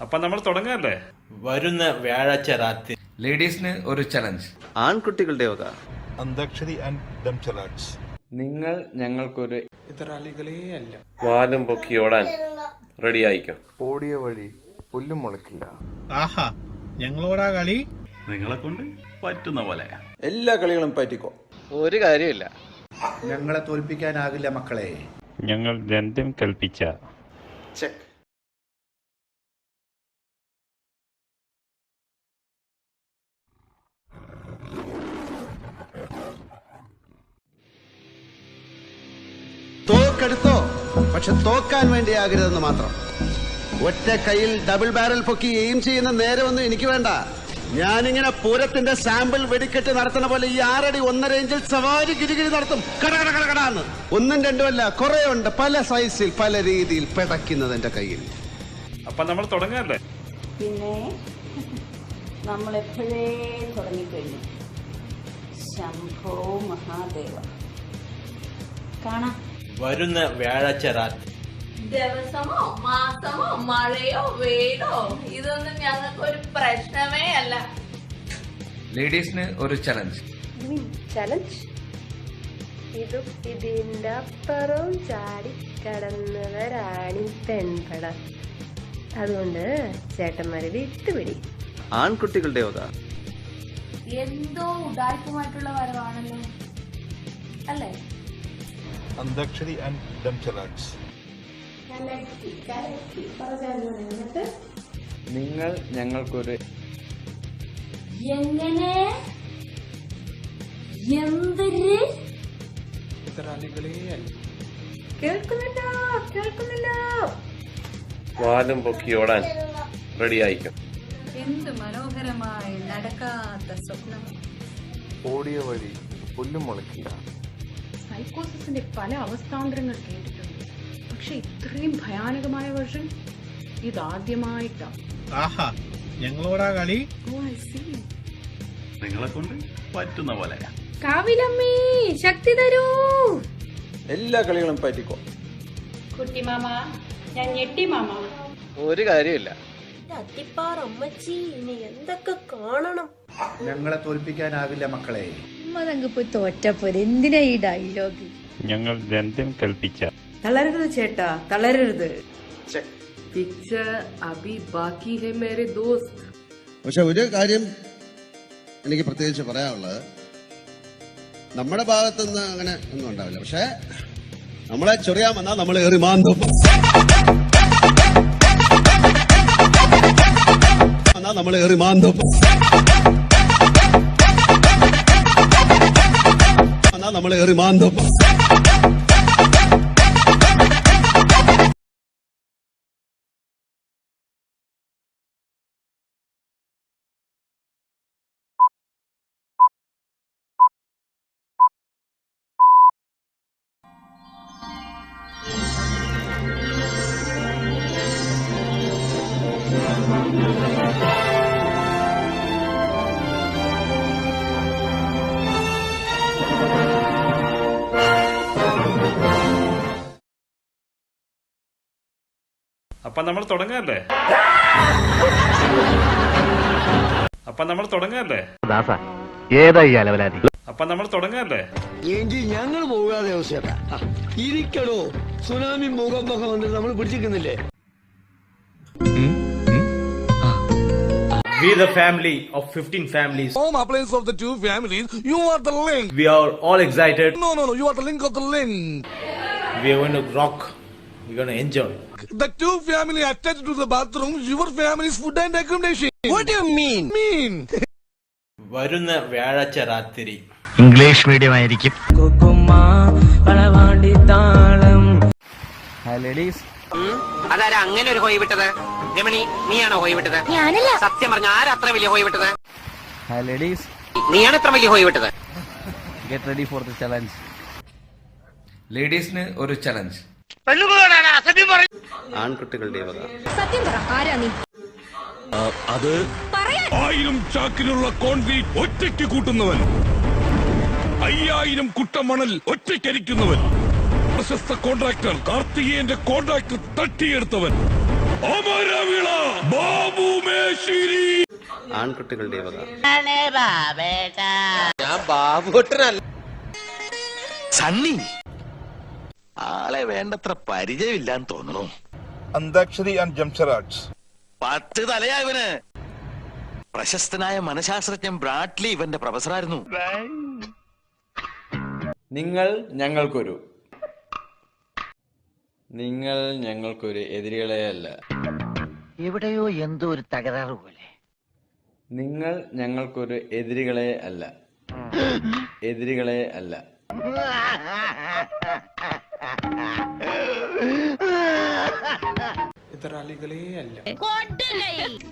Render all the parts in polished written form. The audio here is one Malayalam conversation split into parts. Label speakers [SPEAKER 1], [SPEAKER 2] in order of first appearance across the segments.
[SPEAKER 1] അപ്പൊ നമ്മൾ തുടങ്ങാല്ലേ?
[SPEAKER 2] വരുന്ന വ്യാഴാഴ്ച രാത്രി
[SPEAKER 3] ലേഡീസിന് ഒരു ചലഞ്ച്.
[SPEAKER 4] ആൺകുട്ടികളുടെ വക
[SPEAKER 5] അന്താക്ഷരി ആൻഡ് ഡം ചലഞ്ച്.
[SPEAKER 3] നിങ്ങൾ ഞങ്ങൾക്കൊരു
[SPEAKER 6] ഇതറാളികളേ അല്ല.
[SPEAKER 4] വാലും പൊക്കി ഓടാൻ റെഡി ആയിക്കോ.
[SPEAKER 6] ഓടിയ വഴി പുല്ലും മുളക്കില്ല.
[SPEAKER 5] ആഹാ, ഞങ്ങളോടാ കളി.
[SPEAKER 7] നിങ്ങളെ കൊണ്ട് പറ്റുന്ന പോലെ
[SPEAKER 6] എല്ലാ കളികളും പറ്റിക്കോ.
[SPEAKER 4] ഒരു കാര്യമില്ല.
[SPEAKER 6] ഞങ്ങളെ തോൽപ്പിക്കാനാകില്ല മക്കളെ.
[SPEAKER 7] ഞങ്ങൾ രണ്ടും കൽപ്പിച്ച
[SPEAKER 6] ചെക്ക്.
[SPEAKER 8] തോക്കെടുത്തോ, പക്ഷെ തോക്കാൻ വേണ്ടിയാകരുതെന്ന് മാത്രം. ഒറ്റ കയ്യിൽ ഡബിൾ ബാരൽ പൊക്കി എയിം ചെയ്യുന്ന നേരമൊന്നും എനിക്ക് വേണ്ട. ഞാനിങ്ങനെ പൂരത്തിന്റെ സാമ്പിൾ വെടിക്കെട്ട് നടത്തുന്ന പോലെ ഈ 6 അടി 1.5 ഇഞ്ചിൽ സവാരി ഗിരിഗിരി നടത്തും. കടകടകടകടാന്ന്. ഒന്നും രണ്ടുമല്ല, കുറെ ഉണ്ട്. പല സൈസിൽ പല രീതിയിൽ പെടയ്ക്കുന്നത് എന്റെ കയ്യിൽ.
[SPEAKER 1] അപ്പൊ നമ്മൾ തുടങ്ങാല്ലേ?
[SPEAKER 9] പിന്നെ നമ്മളെപ്പോഴേ തുടങ്ങിക്കഴിഞ്ഞു. ശംഭോ മഹാദേവ. കാണാം.
[SPEAKER 2] വരുന്ന വ്യാഴാഴ്ച രാത്രി
[SPEAKER 10] ദിവസമോ മാസമോ മഴയോ വെയിലോ ഇതൊന്നും ഞങ്ങൾക്ക് ഒരു പ്രശ്നമേ അല്ല.
[SPEAKER 3] ലേഡീസിന് ഒരു ചലഞ്ച്.
[SPEAKER 9] ചലഞ്ച് ഇതും ഇതിന്റെ അപ്പുറവും ചാടി കടന്നവരാണി പെൺപട. അതുകൊണ്ട് ചേട്ടന്മാരെ വിട്ടുപിടി.
[SPEAKER 4] ആൺകുട്ടികളുടെ വക
[SPEAKER 10] എന്തോ ഉടായ്പുമായിട്ടുള്ള വരവാണല്ലോ അല്ലേ?
[SPEAKER 5] Antakshari and dumb challenge.
[SPEAKER 3] നിങ്ങൾ ഞങ്ങൾക്കൊരു
[SPEAKER 10] എങ്ങനെ എന്തൊരു
[SPEAKER 6] ഇതറാളികളേ അല്ല.
[SPEAKER 9] കേൾക്കുന്നില്ലോ, കേൾക്കുന്നില്ലോ.
[SPEAKER 4] വാലും പൊക്കി ഓടാൻ റെഡി ആയിക്കോ.
[SPEAKER 10] എന്ത് മനോഹരമായി നടക്കാത്ത സ്വപ്നം.
[SPEAKER 6] ഓടിയ വഴി പുല്ലും മുളക്കില്ല.
[SPEAKER 11] സൈക്കോസിന്റെ പല അവസ്ഥാന്തരങ്ങൾ കേട്ടിട്ടുണ്ട്, പക്ഷെ ഇത്രയും ഭയാനകമായ വേർഷൻ ഇതാദ്യമായിട്ടാണ്.
[SPEAKER 5] ആഹാ, ഞങ്ങളോടാ കളി.
[SPEAKER 7] നിങ്ങളെ കൊണ്ട് പറ്റുന്ന പോലെ
[SPEAKER 11] കാവിലമ്മേ ശക്തി തരൂ.
[SPEAKER 6] എല്ലാ കളികളും പറ്റിക്കോ.
[SPEAKER 11] കുട്ടി മാമ, ഞാൻ ഞെട്ടി മാമ.
[SPEAKER 4] ഒരു കാര്യമില്ല.
[SPEAKER 9] അമ്മച്ചി ഇനി എന്തൊക്കെ കാണണം.
[SPEAKER 6] ഞങ്ങളെ തോൽപ്പിക്കാനാകില്ല മക്കളെ.
[SPEAKER 11] ഉമ്മതങ്ങ് പോയി തോറ്റപ്പോരെ, എന്തിനാ ഈ ഡയലോഗ്?
[SPEAKER 7] ഞങ്ങൾ രണ്ടും കൽപ്പിച്ച
[SPEAKER 9] തളരരുത് ചേട്ടാ, തളരരുത്.
[SPEAKER 6] ചെക്ക്.
[SPEAKER 9] പിക്ചർ അഭി ബാക്കി ഹെ മേരെ ദോസ്ത്.
[SPEAKER 8] പക്ഷെ ഒരു കാര്യം എനിക്ക് പ്രത്യേകിച്ച് പറയാനുള്ളത്, നമ്മുടെ ഭാഗത്തുനിന്ന് അങ്ങനെ ഒന്നും ഉണ്ടാവില്ല. പക്ഷെ നമ്മളെ ചൊറിയാൻ വന്നാൽ നമ്മൾ ഏറി മാന്തും. നമ്മൾ ഏറി മാന്തും. നമ്മൾ ഏറി മാന്തും.
[SPEAKER 1] അപ്പൊ നമ്മൾ തുടങ്ങാല്ലേ? അപ്പൊ നമ്മൾ തുടങ്ങാല്ലേ? അപ്പൊ നമ്മൾ തുടങ്ങാല്ലേ?
[SPEAKER 8] എങ്കിൽ ഞങ്ങൾ പോകാതെ അവസ്ഥ ഇരിക്കടോ. സുനാമി ഭൂകമ്പൊക്കെ വന്നിട്ട് നമ്മൾ പിടിച്ചിരിക്കുന്നില്ലേ?
[SPEAKER 2] We the family of 15 families.
[SPEAKER 5] Home appliance of the 2 families. You are the link.
[SPEAKER 2] We are all excited.
[SPEAKER 5] No, you are the link of the link.
[SPEAKER 2] We are going to rock. We're going to enjoy.
[SPEAKER 5] The 2 family attached to the bathroom. Your family's food and accommodation.
[SPEAKER 8] What do you mean?
[SPEAKER 2] വരുന്ന വ്യാഴാഴ്ച രാത്രി
[SPEAKER 4] ഇംഗ്ലീഷ് മീഡിയം ആയിരിക്കും.
[SPEAKER 3] ലേഡീസ്
[SPEAKER 4] അതാരാ അങ്ങനെ ഒരു ഹോയി വിട്ടത്? രമണി, നീയാണോ ഹോയി വിട്ടത്?
[SPEAKER 10] ഞാനല്ല.
[SPEAKER 4] സത്യം പറഞ്ഞ ആരാ അത്ര വലിയ ഹോയി വിട്ടത്?
[SPEAKER 3] ലേഡീസ്
[SPEAKER 4] നീയാണ് ഇത്ര വലിയ ഹോയി വിട്ടത്?
[SPEAKER 3] Get ready for the challenge. ലേഡീസിന് ഒരു ചലഞ്ച്.
[SPEAKER 4] ആൺകുട്ടികളുടെ വക
[SPEAKER 11] സത്യം പറ, ആരാ നീ?
[SPEAKER 5] അത് 1000 ചാക്കിലുള്ള കോൺക്രീറ്റ് ഒറ്റയ്ക്ക് കൂട്ടുന്നവൻ, 5000 കുട്ടമണൽ ഒറ്റയ്ക്കരിക്കുന്നവൻ, പ്രശസ്ത കോൺട്രാക്ടർ കാർത്തികേയന്റെ കോൺട്രാക്ട് തട്ടിയെടുത്തവൻ,
[SPEAKER 8] ആൺകുട്ടികളുടെ വക.
[SPEAKER 6] ഞാൻ ബാബുട്ടനല്ല. സണ്ണി ആളെ വേണ്ടത്ര പരിചയമില്ലാന്ന് തോന്നുന്നു.
[SPEAKER 5] അന്താക്ഷരി ആൻഡ് ജംഷറാഡ്സ്.
[SPEAKER 6] 10 തലയാ ഇവന്. പ്രശസ്തനായ മനഃശാസ്ത്രജ്ഞൻ ബ്രാഡ്ലി ഇവന്റെ പ്രൊഫസറായിരുന്നു.
[SPEAKER 3] നിങ്ങൾ ഞങ്ങൾക്കൊരു എതിരികളെയല്ല.
[SPEAKER 4] എവിടെയോ എന്തോ ഒരു തകരാറ് പോലെ.
[SPEAKER 3] നിങ്ങൾ ഞങ്ങൾക്കൊരു എതിരികളെ അല്ല.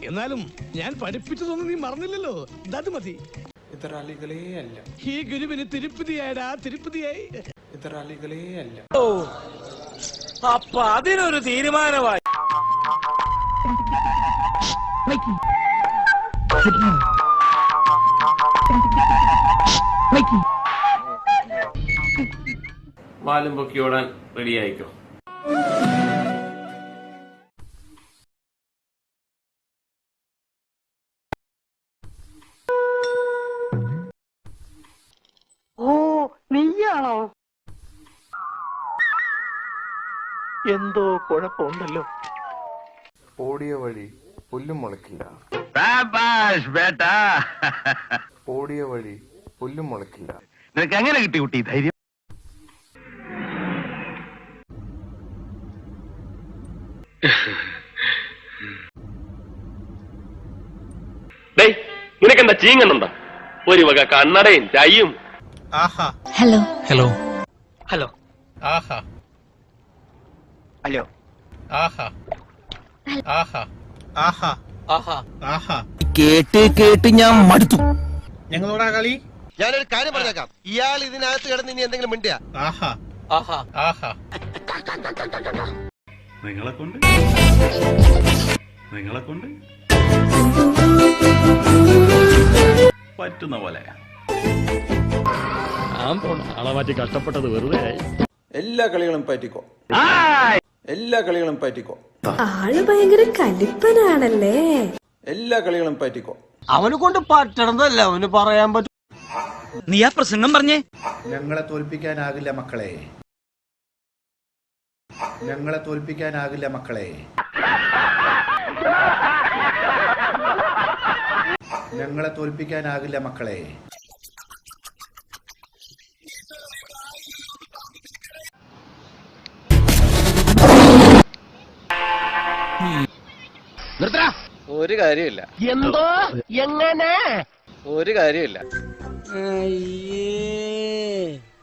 [SPEAKER 5] എന്നാലും ഞാൻ പഠിപ്പിച്ചതൊന്നും നീ മറന്നില്ലല്ലോ. അത് മതി. ഈ ഗുരുവിന് തിരുപ്പതിയായടാ, തിരുപ്പതിയായി.
[SPEAKER 2] അപ്പൊ അതിനൊരു തീരുമാനമായി.
[SPEAKER 7] വാലും പൊക്കി ഓടാൻ റെഡി ആയിക്കോ.
[SPEAKER 4] നീയാണോ?
[SPEAKER 6] എന്തോ കുഴപ്പമുണ്ടല്ലോ. ഓടിയ വഴി പുല്ലും മുളക്കില്ല. ഓടിയ വഴി പുല്ലും മുളക്കില്ല.
[SPEAKER 4] നിനക്ക് എങ്ങനെ കിട്ടി കുട്ടി ധൈര്യം?
[SPEAKER 7] നിനക്കെന്താ ചീങ്ങുന്നുണ്ടോ? ഒരു വക കണ്ണടയും ചായയും.
[SPEAKER 11] Hello
[SPEAKER 4] hello
[SPEAKER 2] hello.
[SPEAKER 4] കേട്ട് ഞാൻ മടുത്തു.
[SPEAKER 2] ഞങ്ങളോടാ കളി.
[SPEAKER 6] ഞാനൊരു കാര്യം പറഞ്ഞേക്കാം. ഇയാൾ ഇതിനകത്ത് കിടന്ന് ഇനി എന്തെങ്കിലും മിണ്ടിയാ
[SPEAKER 7] നിങ്ങളെ കൊണ്ട് പറ്റുന്ന പോലെ.
[SPEAKER 1] ആളെ മാറ്റി കഷ്ടപ്പെട്ടത് വെറുതെ ആയി.
[SPEAKER 6] എല്ലാ കളികളും പറ്റിക്കോ.
[SPEAKER 11] ആള് ഭയങ്കര കലിപ്പനാണല്ലേ.
[SPEAKER 6] എല്ലാ കളികളും പറ്റിക്കോ.
[SPEAKER 2] അവനെ കൊണ്ട് പറ്റണതല്ല അവന് പറയാൻ പറ്റും.
[SPEAKER 4] നീ ആ പ്രസംഗം പറഞ്ഞേ.
[SPEAKER 8] ഞങ്ങളെ തോൽപ്പിക്കാനാകില്ല മക്കളെ. ഞങ്ങളെ തോൽപ്പിക്കാനാകില്ല മക്കളെ. ഞങ്ങളെ തോൽപ്പിക്കാനാകില്ല മക്കളെ.
[SPEAKER 3] ഒരു കാര്യമില്ല.
[SPEAKER 4] എന്തോ എങ്ങനെ
[SPEAKER 3] ഒരു കാര്യമില്ല.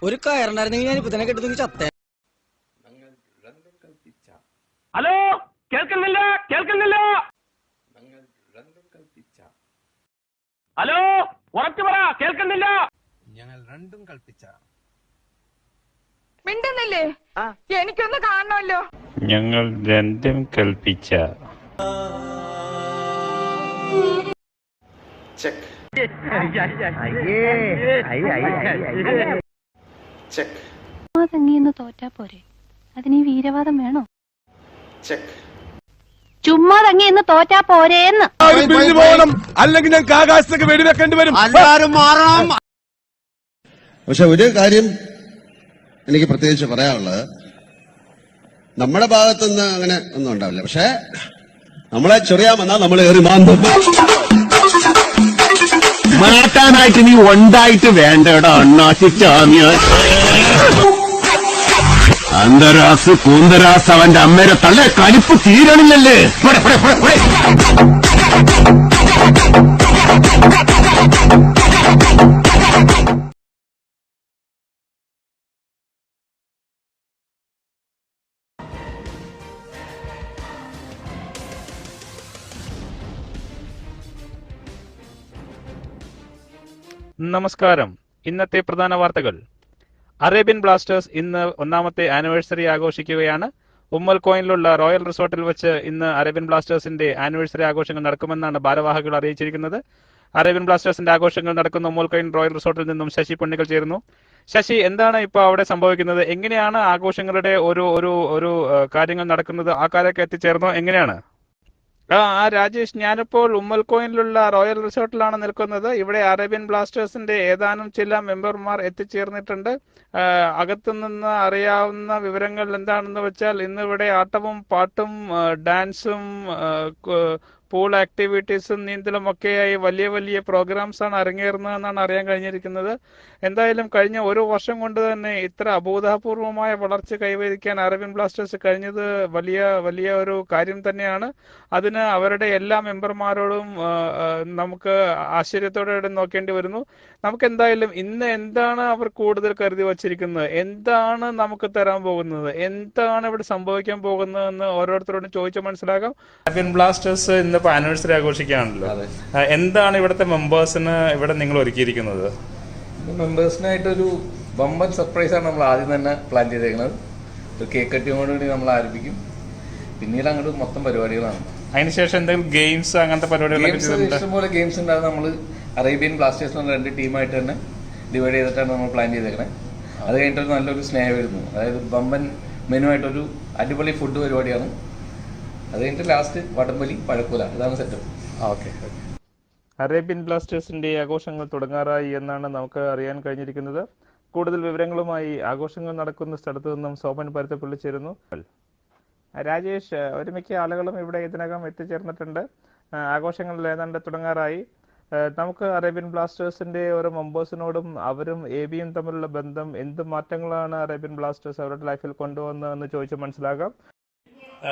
[SPEAKER 4] ഒരു കയറുണ്ടായിരുന്നെങ്കിൽ ഞാൻ ഇപ്പൊ തന്നെ കെട്ടുന്നെങ്കിൽ ചത്തേ.
[SPEAKER 7] ഹലോ, കേൾക്കുന്നില്ല. ഹലോ, ഉറച്ചു പറ, കേൾക്കുന്നില്ല.
[SPEAKER 5] ഞങ്ങൾ രണ്ടും കൽപ്പിച്ച.
[SPEAKER 10] മിണ്ടുന്നില്ലേ? എനിക്കൊന്ന് കാണണമല്ലോ.
[SPEAKER 7] ഞങ്ങൾ രണ്ടും കൽപ്പിച്ച.
[SPEAKER 6] ചെക്ക്.
[SPEAKER 11] ചുമ്മാ തോറ്റാ പോരെ, അതിന് ഈ വീരവാദം വേണോ?
[SPEAKER 6] ചെക്ക്.
[SPEAKER 11] ചുമ്മാ തങ്ങിന്ന് തോറ്റാ പോരേന്ന്.
[SPEAKER 5] അല്ലെങ്കിൽ ഞങ്ങൾക്ക് ആകാശത്തേക്ക് വെടിവെക്കേണ്ടി വരും.
[SPEAKER 8] പക്ഷെ ഒരു കാര്യം എനിക്ക് പ്രത്യേകിച്ച് പറയാനുള്ളത്, നമ്മുടെ ഭാഗത്തുനിന്ന് അങ്ങനെ ഒന്നും ഉണ്ടാവില്ല. പക്ഷെ നമ്മളെ ചൊറിയാമെന്നാ നമ്മൾ ഏറി മാന്തും.
[SPEAKER 6] മാറ്റാനായിട്ട് നീ ഉണ്ടായിട്ട് വേണ്ടടാ അണ്ണാച്ചിച്ചാമിയ. അന്തരാസ് കൂന്തരാസ് അവന്റെ അമ്മയുടെ തള്ള കലിപ്പ് തീരണില്ലല്ലേ.
[SPEAKER 1] നമസ്കാരം. ഇന്നത്തെ പ്രധാന വാർത്തകൾ. അറേബ്യൻ ബ്ലാസ്റ്റേഴ്സ് ഇന്ന് 1ാമത്തെ ആനിവേഴ്സറി ആഘോഷിക്കുകയാണ്. ഉമ്മൽ കോയിനിലുള്ള റോയൽ റിസോർട്ടിൽ വെച്ച് ഇന്ന് അറേബ്യൻ ബ്ലാസ്റ്റേഴ്സിന്റെ ആനിവേഴ്സറി ആഘോഷങ്ങൾ നടക്കുമെന്നാണ് ഭാരവാഹികൾ അറിയിച്ചിരിക്കുന്നത്. അറേബ്യൻ ബ്ലാസ്റ്റേഴ്സിന്റെ ആഘോഷങ്ങൾ നടക്കുന്ന ഉമ്മൽ കോയിൻ റോയൽ റിസോർട്ടിൽ നിന്നും ശശി പൊന്നിക്കൽ ചേരുന്നു. ശശി, എന്താണ് ഇപ്പോൾ അവിടെ സംഭവിക്കുന്നത്? എങ്ങനെയാണ് ആഘോഷങ്ങളുടെ ഒരു കാര്യങ്ങൾ നടക്കുന്നത്? ആ കാര്യമൊക്കെ എത്തിച്ചേർന്നോ? എങ്ങനെയാണ്? രാജേഷ്, ഞാനിപ്പോൾ ഉമ്മൽ കോയിനിലുള്ള റോയൽ റിസോർട്ടിലാണ് നിൽക്കുന്നത്. ഇവിടെ അറേബ്യൻ ബ്ലാസ്റ്റേഴ്സിന്റെ ഏതാനും ചില മെമ്പർമാർ എത്തിച്ചേർന്നിട്ടുണ്ട്. അകത്തുനിന്ന് അറിയാവുന്ന വിവരങ്ങൾ എന്താണെന്ന് വെച്ചാൽ ഇന്ന് ഇവിടെ ആട്ടവും പാട്ടും ഡാൻസും പൂൾ ആക്ടിവിറ്റീസും നീന്തലും ഒക്കെയായി വലിയ വലിയ പ്രോഗ്രാംസ് ആണ് അരങ്ങേറുന്നതെന്നാണ് അറിയാൻ കഴിഞ്ഞിരിക്കുന്നത്. എന്തായാലും കഴിഞ്ഞ ഒരു വർഷം കൊണ്ട് തന്നെ ഇത്ര അഭൂതപൂർവമായ വളർച്ച കൈവരിക്കാൻ അറേബ്യൻ ബ്ലാസ്റ്റേഴ്സ് കഴിഞ്ഞത് വലിയ ഒരു കാര്യം തന്നെയാണ്. അതിന് അവരുടെ എല്ലാ മെമ്പർമാരോടും നമുക്ക് ആശ്ചര്യത്തോടെ നോക്കേണ്ടി വരുന്നു. നമുക്ക് എന്തായാലും ഇന്ന് എന്താണ് അവർ കൂടുതൽ കരുതി വച്ചിരിക്കുന്നത്, എന്താണ് നമുക്ക് തരാൻ പോകുന്നത്, എന്താണ് ഇവിടെ സംഭവിക്കാൻ പോകുന്നതെന്ന് ഓരോരുത്തരോടും ചോദിച്ചു മനസ്സിലാക്കാം. അറേബ്യൻ ബ്ലാസ്റ്റേഴ്സ് ഇന്നിപ്പോ ആനിവേഴ്സറി ആഘോഷിക്കുകയാണല്ലോ. എന്താണ് ഇവിടുത്തെ മെമ്പേഴ്സിന് ഇവിടെ നിങ്ങൾ ഒരുക്കിയിരിക്കുന്നത്?
[SPEAKER 3] മെമ്പേഴ്സിനായിട്ടൊരു ബമ്പൻ സർപ്രൈസാണ് നമ്മൾ ആദ്യം തന്നെ പ്ലാൻ ചെയ്തേക്കുന്നത്. ഒരു കേക്ക് കട്ടിങ്ങോടുകൂടി നമ്മൾ ആരംഭിക്കും. പിന്നീട് അങ്ങോട്ട് മൊത്തം പരിപാടികളാണ്.
[SPEAKER 1] അതിനുശേഷം എന്തെങ്കിലും ഗെയിംസ് അങ്ങനത്തെ പരിപാടികളൊക്കെ
[SPEAKER 3] ഇഷ്ടംപോലെ ഗെയിംസ് ഉണ്ടാകും. നമ്മൾ അറേബ്യൻ ബ്ലാസ്റ്റേഴ്സ് എന്ന 2 ടീമായിട്ട് തന്നെ ഡിവൈഡ് ചെയ്തിട്ടാണ് നമ്മൾ പ്ലാൻ ചെയ്തേക്കണേ. അത് കഴിഞ്ഞിട്ടൊരു നല്ലൊരു സ്നേഹം വരുന്നു. അതായത് ബമ്പൻ മെനു ആയിട്ടൊരു അടിപൊളി ഫുഡ് പരിപാടിയാണ്. അത് കഴിഞ്ഞിട്ട് ലാസ്റ്റ് വടംവലി, പഴക്കൂല, ഇതാണ് സെറ്റപ്പ്.
[SPEAKER 1] ഓക്കെ. അറേബ്യൻ ബ്ലാസ്റ്റേഴ്സിന്റെ ആഘോഷങ്ങൾ തുടങ്ങാറായി എന്നാണ് നമുക്ക് അറിയാൻ കഴിഞ്ഞിരിക്കുന്നത്. കൂടുതൽ വിവരങ്ങളുമായി ആഘോഷങ്ങൾ നടക്കുന്ന സ്ഥലത്ത് നിന്നും സോമൻ പരുത്തപ്പള്ളി ചേരുന്നു. രാജേഷ്, ഒരുമിക്ക ആളുകളും ഇവിടെ ഇതിനകം എത്തിച്ചേർന്നിട്ടുണ്ട്. ആഘോഷങ്ങൾ ഏതാണ്ട് തുടങ്ങാറായി. നമുക്ക് അറേബ്യൻ ബ്ലാസ്റ്റേഴ്സിന്റെ ഓരോ മെമ്പേഴ്സിനോടും അവരും എബിയും തമ്മിലുള്ള ബന്ധം, എന്ത് മാറ്റങ്ങളാണ് അറേബ്യൻ ബ്ലാസ്റ്റേഴ്സ് അവരുടെ ലൈഫിൽ കൊണ്ടുവന്നതെന്ന് ചോദിച്ച് മനസ്സിലാക്കാം.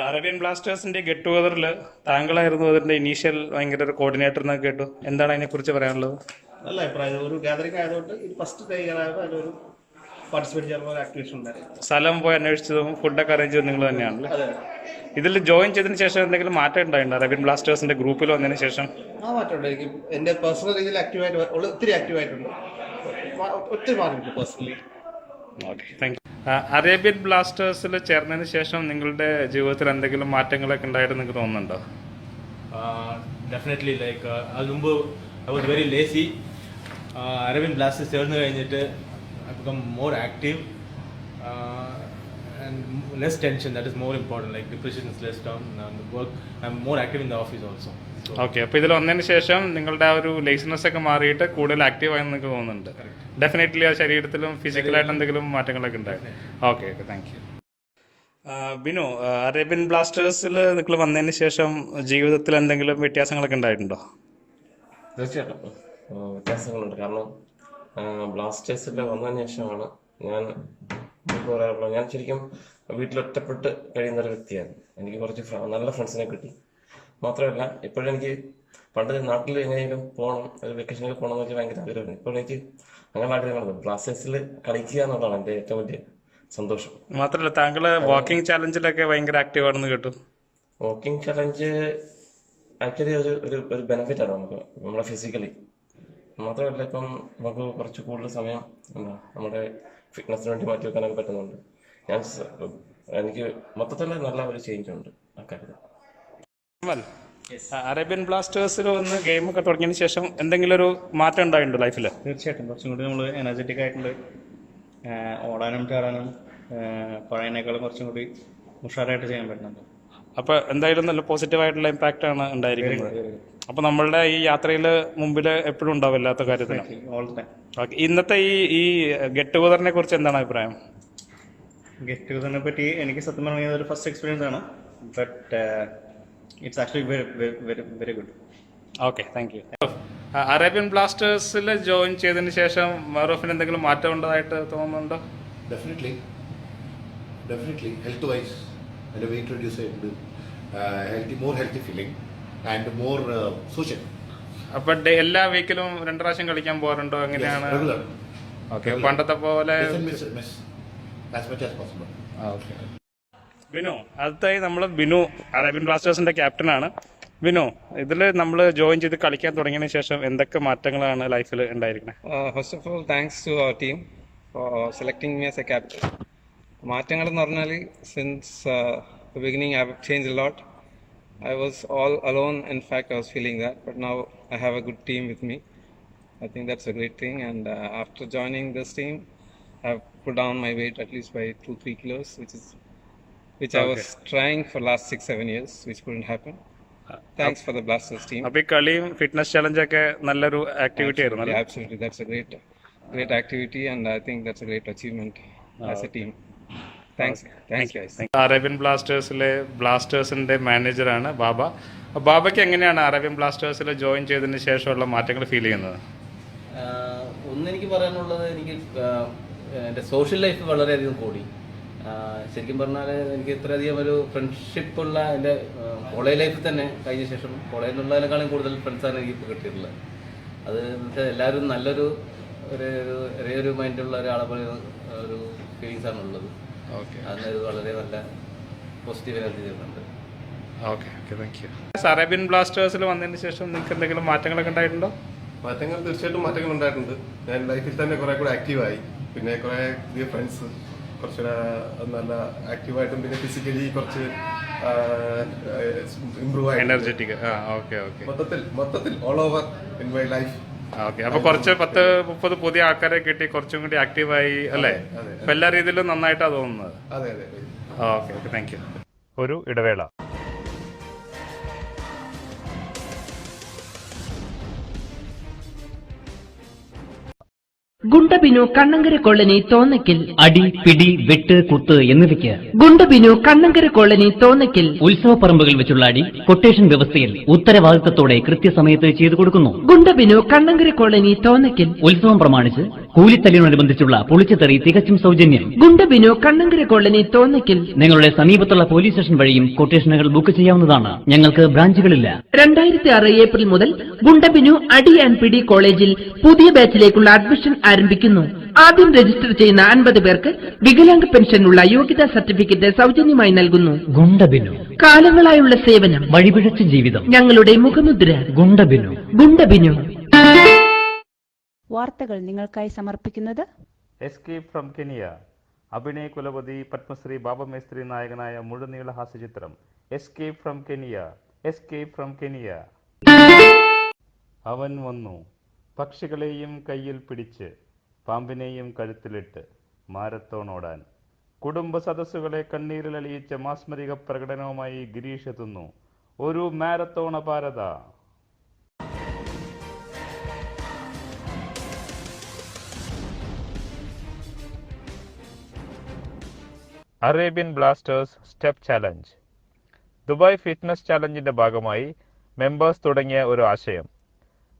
[SPEAKER 1] അറേബ്യൻ ബ്ലാസ്റ്റേഴ്സിന്റെ ഗെറ്റ് ടുഗദറിൽ താങ്കളായിരുന്നു അതിന്റെ ഇനീഷ്യൽ ഭയങ്കര ഒരു കോർഡിനേറ്റർ എന്നൊക്കെ കേട്ടു. എന്താണ് അതിനെ കുറിച്ച് പറയാനുള്ളത്?
[SPEAKER 2] നല്ല അഭിപ്രായം. ഒരു ഗാദറിംഗ് ആയതുകൊണ്ട് ഇത് ഫസ്റ്റ് തയ്യാറായപ്പോൾ അതിലൊരു പാർട്ടിസിപ്പേറ്റ് ചെയ്യാൻ ഒരു ആക്ടിവിറ്റി ഉണ്ടായിരുന്നു.
[SPEAKER 1] സ്ഥലം പോയി അന്വേഷിച്ചതും ഫുഡൊക്കെ അറേഞ്ച് ചെയ്തത് നിങ്ങൾ തന്നെയാണല്ലേ? ഇതിൽ ജോയിൻ ചെയ്തതിന് ശേഷം എന്തെങ്കിലും മാറ്റം ഉണ്ടായിട്ടുണ്ട് അറേബ്യൻ ബ്ലാസ്റ്റേഴ്സിന്റെ ഗ്രൂപ്പിൽ വന്നതിന് ശേഷം?
[SPEAKER 2] മാറ്റമുണ്ട്. എനിക്ക് എന്റെ പേഴ്സണൽ രീതിയിൽ ഒത്തിരി ആക്റ്റീവായിട്ടുണ്ട്. ഒത്തിരി മാറിയിട്ടുണ്ട് personally.
[SPEAKER 1] Okay, thank you. Arabian ബ്ലാസ്റ്റേഴ്സിൽ ചേർന്നതിന് ശേഷം നിങ്ങളുടെ ജീവിതത്തിൽ എന്തെങ്കിലും മാറ്റങ്ങളൊക്കെ ഉണ്ടായിട്ട് നിങ്ങൾക്ക് തോന്നുന്നുണ്ടോ?
[SPEAKER 12] ഡെഫിനറ്റ്ലി. ലൈക്ക് അതിന് മുമ്പ് I was very lazy. Arabian Blasters ചേർന്ന് കഴിഞ്ഞിട്ട് I become more active and less tension. That is more important. Like depression is less down. Work, I'm more active in the office also.
[SPEAKER 1] Okay. അപ്പോൾ ഇതിൽ വന്നതിന് ശേഷം നിങ്ങളുടെ ആ ഒരു ലേസിനെസ് ഒക്കെ മാറിയിട്ട് കൂടുതൽ ആക്റ്റീവായി നിങ്ങൾക്ക് തോന്നുന്നുണ്ട്. ഡെഫിനറ്റ്ലി ആ ശരീരത്തിലും ഫിസിക്കലായിട്ട് എന്തെങ്കിലും മാറ്റങ്ങളൊക്കെ ഉണ്ടായി. Okay, thank you. Binu, Arabian ബ്ലാസ്റ്റേഴ്സിൽ നിങ്ങൾ വന്നതിന് ശേഷം ജീവിതത്തിൽ എന്തെങ്കിലും വ്യത്യാസങ്ങളൊക്കെ ഉണ്ടായിട്ടുണ്ടോ?
[SPEAKER 13] തീർച്ചയായിട്ടും വ്യത്യാസങ്ങളുണ്ട്. കാരണം ബ്ലാസ്റ്റേഴ്സിൽ വന്നതിന് ശേഷമാണ് ഞാൻ പറയാറുള്ളത്. ഞാൻ ശരിക്കും വീട്ടിലൊറ്റപ്പെട്ട് കഴിയുന്ന ഒരു വ്യക്തിയാണ്. എനിക്ക് കുറച്ച് നല്ല ഫ്രണ്ട്സിനെ കിട്ടി. മാത്രമല്ല ഇപ്പോഴും എനിക്ക് പണ്ട് നാട്ടിൽ എങ്ങനെയെങ്കിലും പോകണം, ഒരു വെക്കേഷനിൽ പോകണം എന്ന് വെച്ചാൽ ഭയങ്കര ആഗ്രഹമാണ്. ഇപ്പോൾ എനിക്ക് അങ്ങനെ ആഗ്രഹമാണ്. ബ്ലാസ്റ്റേഴ്സിൽ കളിക്കുക എന്നുള്ളതാണ് എൻ്റെ ഏറ്റവും വലിയ സന്തോഷം.
[SPEAKER 1] മാത്രമല്ല താങ്കൾ വാക്കിംഗ് ചാലഞ്ചിലൊക്കെ ഭയങ്കര ആക്റ്റീവ് ആണെന്ന് കേട്ടു.
[SPEAKER 13] വാക്കിംഗ് ചാലഞ്ച് ആക്ച്വലി ഒരു ബെനിഫിറ്റ് ആണ് നമുക്ക്, നമ്മളെ ഫിസിക്കലി. മാത്രമല്ല ഇപ്പം നമുക്ക് കുറച്ച് കൂടുതൽ സമയം നമ്മുടെ ഫിറ്റ്നസിന് വേണ്ടി മാറ്റി വെക്കാനൊക്കെ പറ്റുന്നുണ്ട്. എനിക്ക് മൊത്തത്തിൽ നല്ല ഒരു ചേഞ്ച് ഉണ്ട് ആ കാര്യത്തിൽ.
[SPEAKER 1] അറേബ്യൻ ബ്ലാസ്റ്റേഴ്സിൽ വന്ന് ഗെയിമൊക്കെ തുടങ്ങിയതിന് ശേഷം എന്തെങ്കിലും ഒരു മാറ്റം ഉണ്ടായിട്ടുണ്ടോ ലൈഫിൽ?
[SPEAKER 12] തീർച്ചയായിട്ടും കുറച്ചും കൂടി നമ്മൾ എനർജറ്റിക് ആയിട്ടുണ്ട്. ഓടാനും ചാടാനും പഴയതിനേക്കാളും കുറച്ചും കൂടി ഉഷാറായിട്ട് ചെയ്യാൻ പറ്റുന്നുണ്ട്.
[SPEAKER 1] അപ്പോൾ എന്തായാലും നല്ല പോസിറ്റീവായിട്ടുള്ള ഇമ്പാക്റ്റ് ആണ് ഉണ്ടായിരിക്കുന്നത്. അപ്പോൾ നമ്മളുടെ ഈ യാത്രയിൽ മുമ്പിൽ എപ്പോഴും ഉണ്ടാവും എല്ലാത്ത കാര്യത്തിലും. ഓക്കെ, ഇന്നത്തെ ഈ ഗെറ്റ് ടുഗദറിനെ കുറിച്ച് എന്താണ് അഭിപ്രായം?
[SPEAKER 12] ഗെറ്റ് ടുഗദറിനെ പറ്റി എനിക്ക് സത്യം പറഞ്ഞാൽ ഒരു ഫസ്റ്റ് എക്സ്പീരിയൻസ് ആണ്. But it's actually very good.
[SPEAKER 1] Okay, thank you. Arabian ബ്ലാസ്റ്റേഴ്സിൽ ജോയിൻ ചെയ്തതിന് ശേഷം മറൂഫിന് എന്തെങ്കിലും മാറ്റം ഉണ്ടതായിട്ട് തോന്നുന്നുണ്ടോ?
[SPEAKER 14] ഡെഫിനറ്റ്ലി ഹെൽത്ത് വൈസ് അതിൻ്റെ വെയിറ്റ് റെഡ്യൂസ് ചെയ്തിട്ടുണ്ട്. More healthy feeling and more social.
[SPEAKER 1] അപ്പം എല്ലാ വീക്കിലും 2 പ്രാവശ്യം കളിക്കാൻ പോകാറുണ്ടോ? എങ്ങനെയാണ്? ഓക്കെ, പണ്ടത്തെ പോലെ. ബിനു, അടുത്തായി നമ്മൾ ബിനു അറേബ്യൻ ബ്ലാസ്റ്റേഴ്സിന്റെ ക്യാപ്റ്റനാണ്. ബിനു, ഇതിൽ നമ്മൾ ജോയിൻ ചെയ്ത് കളിക്കാൻ തുടങ്ങിയതിന് ശേഷം എന്തൊക്കെ മാറ്റങ്ങളാണ് ലൈഫിൽ ഉണ്ടായിരിക്കുന്നത്?
[SPEAKER 15] First of all thanks to our team for selecting me as a captain. മാറ്റങ്ങൾ എന്ന് പറഞ്ഞാൽ since the beginning I have changed a lot. I was all alone, in fact I was feeling that, but now I have a good team with me. I think that's a great thing, and after joining this team I have put down my weight at least by 2-3 kilos, which I was trying for last 6-7 years, which couldn't happen. Thanks for the Blasters team.
[SPEAKER 1] അപ്പോൾ ഈ കളിയും ഫിറ്റ്നസ് ചലഞ്ചൊക്കെ നല്ലൊരു ആക്ടിവിറ്റി ആയിരുന്നു അല്ലേ?
[SPEAKER 15] Absolutely, that's a great activity, and I think that's a great achievement as a team. Thanks guys.
[SPEAKER 1] Arabian ബ്ലാസ്റ്റേഴ്സിന്റെ മാനേജറാണ് ബാബ. ബാബയ്ക്ക് എങ്ങനെയാണ് അറേബ്യൻ ബ്ലാസ്റ്റേഴ്സിൽ ജോയിൻ ചെയ്തതിന് ശേഷമുള്ള മാറ്റങ്ങൾ ഫീൽ ചെയ്യുന്നത്?
[SPEAKER 16] ഒന്നെനിക്ക് പറയാനുള്ളത്, എനിക്ക് എൻ്റെ സോഷ്യൽ ലൈഫ് വളരെയധികം കൂടി. ശരിക്കും പറഞ്ഞാൽ എനിക്ക് ഇത്രയധികം ഒരു ഫ്രണ്ട്ഷിപ്പുള്ള എൻ്റെ കോളേജ് ലൈഫിൽ തന്നെ കഴിഞ്ഞ ശേഷം കോളേജിൽ നിന്നുള്ളതിനേക്കാളും കൂടുതൽ ഫ്രണ്ട്സാണ് എനിക്ക് ഇപ്പോൾ കിട്ടിയിട്ടുള്ളത്. അത് വെച്ചാൽ എല്ലാവരും നല്ലൊരു ഒരു മൈൻഡുള്ള ഒരാളെ പോലെ ഒരു ഫീലിങ്സാണ് ഉള്ളത്. അതിനൊരു വളരെ നല്ല പോസിറ്റീവ് എനർജി തരുന്നുണ്ട്.
[SPEAKER 1] അറേബ്യൻ ബ്ലാസ്റ്റേഴ്സിൽ വന്നതിന് ശേഷം നിങ്ങൾക്ക് എന്തെങ്കിലും മാറ്റങ്ങളൊക്കെ ഉണ്ടായിട്ടുണ്ടോ?
[SPEAKER 2] മാറ്റങ്ങൾ തീർച്ചയായിട്ടും മാറ്റങ്ങൾ ഉണ്ടായിട്ടുണ്ട്. ഞാൻ ലൈഫിൽ തന്നെ കുറെ കൂടെ ആക്റ്റീവായി, പിന്നെ കുറെ പുതിയ ഫ്രണ്ട്സ്, കുറച്ചുകൂടെ നല്ല ആക്റ്റീവായിട്ടും പിന്നെ ഫിസിക്കലി കുറച്ച് ഇംപ്രൂവ് ആയി,
[SPEAKER 1] എനർജറ്റിക്.
[SPEAKER 2] മൊത്തത്തിൽ all over in my life.
[SPEAKER 1] അപ്പൊ കുറച്ച് 10-30 പുതിയ ആൾക്കാരെ കിട്ടി, കുറച്ചും കൂടി ആക്റ്റീവായി അല്ലേ? അപ്പൊ എല്ലാ രീതിയിലും നന്നായിട്ടാണ് തോന്നുന്നത്. Okay, thank U. ഒരു ഇടവേള.
[SPEAKER 17] ഗുണ്ടബിനു കണ്ണങ്കര കോളനി തോന്നയ്ക്കൽ.
[SPEAKER 18] അടി, പിടി, വെട്ട്, കുത്ത് എന്നിവയ്ക്ക്
[SPEAKER 17] ഗുണ്ടബിനു കണ്ണങ്കര കോളനി തോന്നയ്ക്കൽ.
[SPEAKER 18] ഉത്സവപ്പറമ്പുകൾ വെച്ചുള്ള അടി കൊട്ടേഷൻ വ്യവസ്ഥയിൽ ഉത്തരവാദിത്തത്തോടെ കൃത്യസമയത്ത് ചെയ്തു കൊടുക്കുന്നു.
[SPEAKER 17] ഗുണ്ടബിനു കണ്ണങ്കര കോളനി തോന്നയ്ക്കൽ.
[SPEAKER 18] ഉത്സവം പ്രമാണിച്ച് കൂലിത്തല്ലിനോടനുബന്ധിച്ചുള്ള പൊളിച്ചെറി തികച്ചും സൗജന്യം.
[SPEAKER 17] ഗുണ്ടബിനു കണ്ണങ്കര കോളനി തോന്നയ്ക്കൽ.
[SPEAKER 18] നിങ്ങളുടെ സമീപത്തുള്ള പോലീസ് സ്റ്റേഷൻ വഴിയും കൊട്ടേഷനുകൾ ബുക്ക് ചെയ്യാവുന്നതാണ്. ഞങ്ങൾക്ക് ബ്രാഞ്ചുകളില്ല.
[SPEAKER 17] 2006 ഏപ്രിൽ മുതൽ ഗുണ്ടബിനു അടി ആൻഡ് പിടി കോളേജിൽ പുതിയ ബാച്ചിലേക്കുള്ള അഡ്മിഷൻ ആരംഭിക്കുന്നു. ആദ്യം രജിസ്റ്റർ ചെയ്യുന്ന 50 പേർക്ക് വികലാംഗ പെൻഷനുള്ള യോഗ്യതാ സർട്ടിഫിക്കറ്റ് സൗജന്യമായി നൽകുന്നു.
[SPEAKER 18] ഗുണ്ടബിനു
[SPEAKER 17] കാലങ്ങളായുള്ള സേവനം,
[SPEAKER 18] വഴിപിഴച്ച ജീവിതം,
[SPEAKER 17] ഞങ്ങളുടെ മുഖമുദ്ര.
[SPEAKER 18] ഗുണ്ടബിനു.
[SPEAKER 19] വാർത്തകൾ നിങ്ങൾക്കായി സമർപ്പിക്കുന്നത്
[SPEAKER 1] എസ്കേപ്പ് ഫ്രം കെനിയ. അഭിനയ കുലപതി പത്മശ്രീ ബാബ മേസ്ത്രി നായകനായ മുഴുനീള ഹാസ്യചിത്രം എസ്കേപ്പ് ഫ്രം കെനിയ. അവൻ വന്നു, പക്ഷികളെയും കയ്യിൽ പിടിച്ച് പാമ്പിനെയും കഴുത്തിലിട്ട് മാരത്തോൺ ഓടാൻ. കുടുംബ സദസ്സുകളെ കണ്ണീരിലലിയിച്ച മാസ്മരിക പ്രകടനവുമായി ഗിരീഷ് എത്തുന്നു. ഒരു മാരത്തോൺ അപാരത. Arabian Blasters step challenge. Dubai fitness ചാലഞ്ചിന്റെ ഭാഗമായി മെമ്പേഴ്സ് തുടങ്ങിയ ഒരു ആശയം.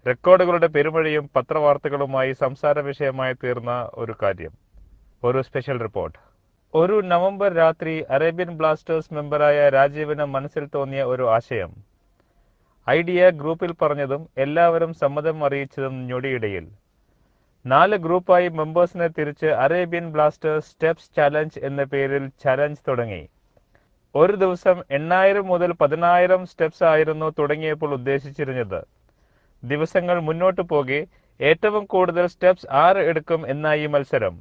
[SPEAKER 1] റെക്കോർഡുകളുടെ പെരുമഴയും പത്രവാർത്തകളുമായി സംസാര വിഷയമായി തീർന്ന ഒരു കാര്യം. ഒരു സ്പെഷ്യൽ റിപ്പോർട്ട്. ഒരു നവംബർ രാത്രി അറേബ്യൻ ബ്ലാസ്റ്റേഴ്സ് മെമ്പറായ രാജീവിന് മനസ്സിൽ തോന്നിയ ഒരു ആശയം. ഐഡിയ ഗ്രൂപ്പിൽ പറഞ്ഞതും എല്ലാവരും സമ്മതം അറിയിച്ചതും ഞൊടിയിടയിൽ 4 ഗ്രൂപ്പായി മെമ്പേഴ്സിനെ തിരിച്ച് അറേബ്യൻ ബ്ലാസ്റ്റേഴ്സ് സ്റ്റെപ്സ് ചാലഞ്ച് എന്ന പേരിൽ ചാലഞ്ച് തുടങ്ങി. ഒരു ദിവസം 8000 മുതൽ 10000 സ്റ്റെപ്സ് ആയിരുന്നു തുടങ്ങിയപ്പോൾ ഉദ്ദേശിച്ചിരുന്നത്. ദിവസങ്ങൾ മുന്നോട്ട് പോകെ ഏറ്റവും കൂടുതൽ സ്റ്റെപ്സ് 6 എടുക്കും എന്നായി മത്സരം.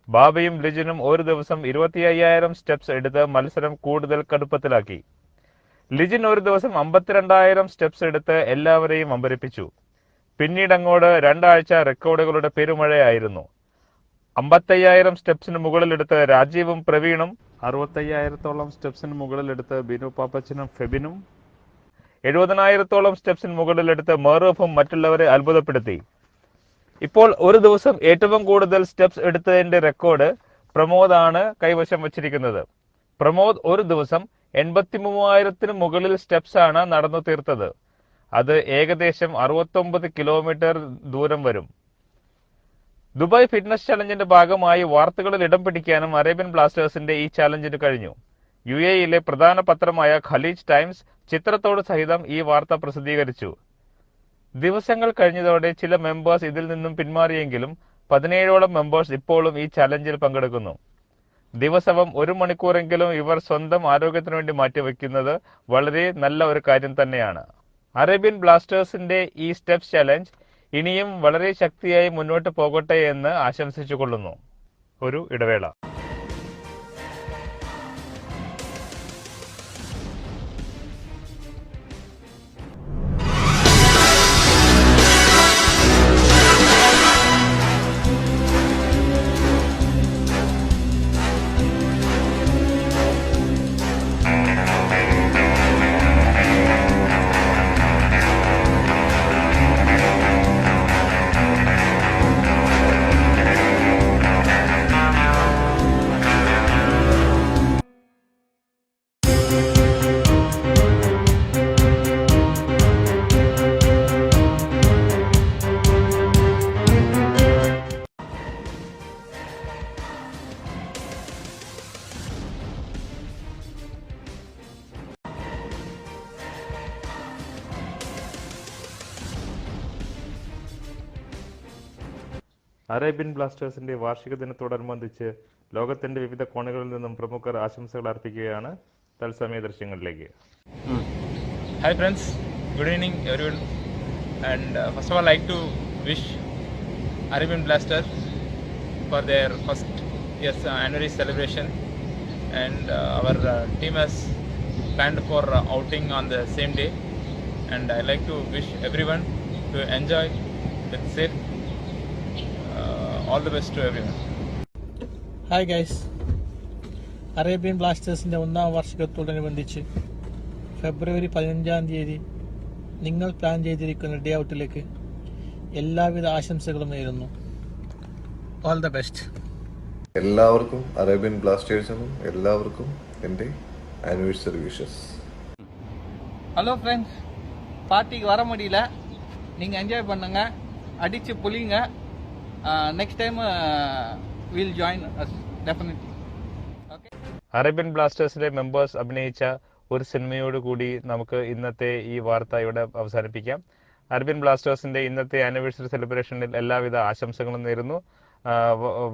[SPEAKER 1] ബാബയും ലിജിനും ഒരു ദിവസം 25000 സ്റ്റെപ്സ് എടുത്ത് മത്സരം കൂടുതൽ കടുപ്പത്തിലാക്കി. ലിജിൻ ഒരു ദിവസം 52000 സ്റ്റെപ്സ് എടുത്ത് എല്ലാവരെയും അമ്പരിപ്പിച്ചു. പിന്നീട് അങ്ങോട്ട് 2 ആഴ്ച റെക്കോർഡുകളുടെ പെരുമഴയായിരുന്നു. 55000 സ്റ്റെപ്സിന് മുകളിലെടുത്ത് രാജീവും പ്രവീണും, 65000 സ്റ്റെപ്സിന് മുകളിലെടുത്ത് ബിനു പാപ്പച്ചനും ഫെബിനും, 70000 സ്റ്റെപ്സിന് മുകളിലെടുത്ത് മെറൂഫും മറ്റുള്ളവരെ അത്ഭുതപ്പെടുത്തി. ഇപ്പോൾ ഒരു ദിവസം ഏറ്റവും കൂടുതൽ സ്റ്റെപ്സ് എടുത്തതിന്റെ റെക്കോർഡ് പ്രമോദാണ് കൈവശം വച്ചിരിക്കുന്നത്. പ്രമോദ് ഒരു ദിവസം 83000 മുകളിൽ സ്റ്റെപ്സ് ആണ് നടന്നു തീർത്തത്. അത് ഏകദേശം 69 കിലോമീറ്റർ ദൂരം വരും. ദുബായ് ഫിറ്റ്നസ് ചലഞ്ചിന്റെ ഭാഗമായി വാർത്തകളിൽ ഇടം പിടിക്കാനും അറേബ്യൻ ബ്ലാസ്റ്റേഴ്സിന്റെ ഈ ചാലഞ്ചിന് കഴിഞ്ഞു. UAE പ്രധാന പത്രമായ ഖലീജ് ടൈംസ് ചിത്രത്തോട് സഹിതം ഈ വാർത്ത പ്രസിദ്ധീകരിച്ചു. ദിവസങ്ങൾ കഴിഞ്ഞതോടെ ചില മെമ്പേഴ്സ് ഇതിൽ നിന്നും പിന്മാറിയെങ്കിലും 17ഓളം മെമ്പേഴ്സ് ഇപ്പോഴും ഈ ചാലഞ്ചിൽ പങ്കെടുക്കുന്നു. ദിവസവും 1 മണിക്കൂറെങ്കിലും ഇവർ സ്വന്തം ആരോഗ്യത്തിനു വേണ്ടി മാറ്റിവെക്കുന്നത് വളരെ നല്ല ഒരു കാര്യം തന്നെയാണ്. അറേബ്യൻ ബ്ലാസ്റ്റേഴ്സിന്റെ ഈ സ്റ്റെപ്സ് ചാലഞ്ച് ഇനിയും വളരെ ശക്തിയായി മുന്നോട്ട് പോകട്ടെ എന്ന് ആശംസിച്ചുകൊള്ളുന്നു. ഒരു ഇടവേള. അറേബ്യൻ ബ്ലാസ്റ്റേഴ്സിന്റെ വാർഷിക ദിനത്തോടനുബന്ധിച്ച് ലോകത്തിന്റെ വിവിധ കോണുകളിൽ നിന്നും പ്രമുഖർ ആശംസകൾ അർപ്പിക്കുകയാണ്. തത്സമയ ദൃശ്യങ്ങളിലേക്ക്.
[SPEAKER 20] Hi friends, good evening everyone, and first of all I'd like to wish Arabian Blaster for their first year's anniversary celebration, and our team has planned for outing on the same day, and I'd like to wish everyone to enjoy with safe. All the best to everyone.
[SPEAKER 21] Hi guys, Arabian ബ്ലാസ്റ്റേഴ്സിൻ്റെ 1ാം വാർഷികത്തോടനുബന്ധിച്ച് ഫെബ്രുവരി 15-ാം തീയതി നിങ്ങൾ പ്ലാൻ ചെയ്തിരിക്കുന്ന ഡേ ഔട്ടിലേക്ക് എല്ലാവിധ ആശംസകളും നേരുന്നു. All the best.
[SPEAKER 22] എല്ലാവർക്കും അറേബ്യൻ ബ്ലാസ്റ്റേഴ്സിനും എല്ലാവർക്കും എൻ്റെ ആനിവേഴ്സറി വിഷസ്.
[SPEAKER 21] ஹலோ ஃப்ரெண்ட்ஸ், பார்ட்டிக்கு வர முடியல, நீங்கள் என்ஜாய் பண்ணுங்க, அடித்து புளிங்க. Next time we'll join us definitely. Okay.
[SPEAKER 1] Arabian ബ്ലാസ്റ്റേഴ്സിലെ മെമ്പേഴ്സ് അഭിനയിച്ച ഒരു സിനിമയോടുകൂടി നമുക്ക് ഇന്നത്തെ ഈ വാർത്ത ഇവിടെ അവസാനിപ്പിക്കാം. അറേബ്യൻ ബ്ലാസ്റ്റേഴ്സിന്റെ ഇന്നത്തെ ആനിവേഴ്സറി സെലിബ്രേഷനിൽ എല്ലാവിധ ആശംസകളും നേരുന്നു.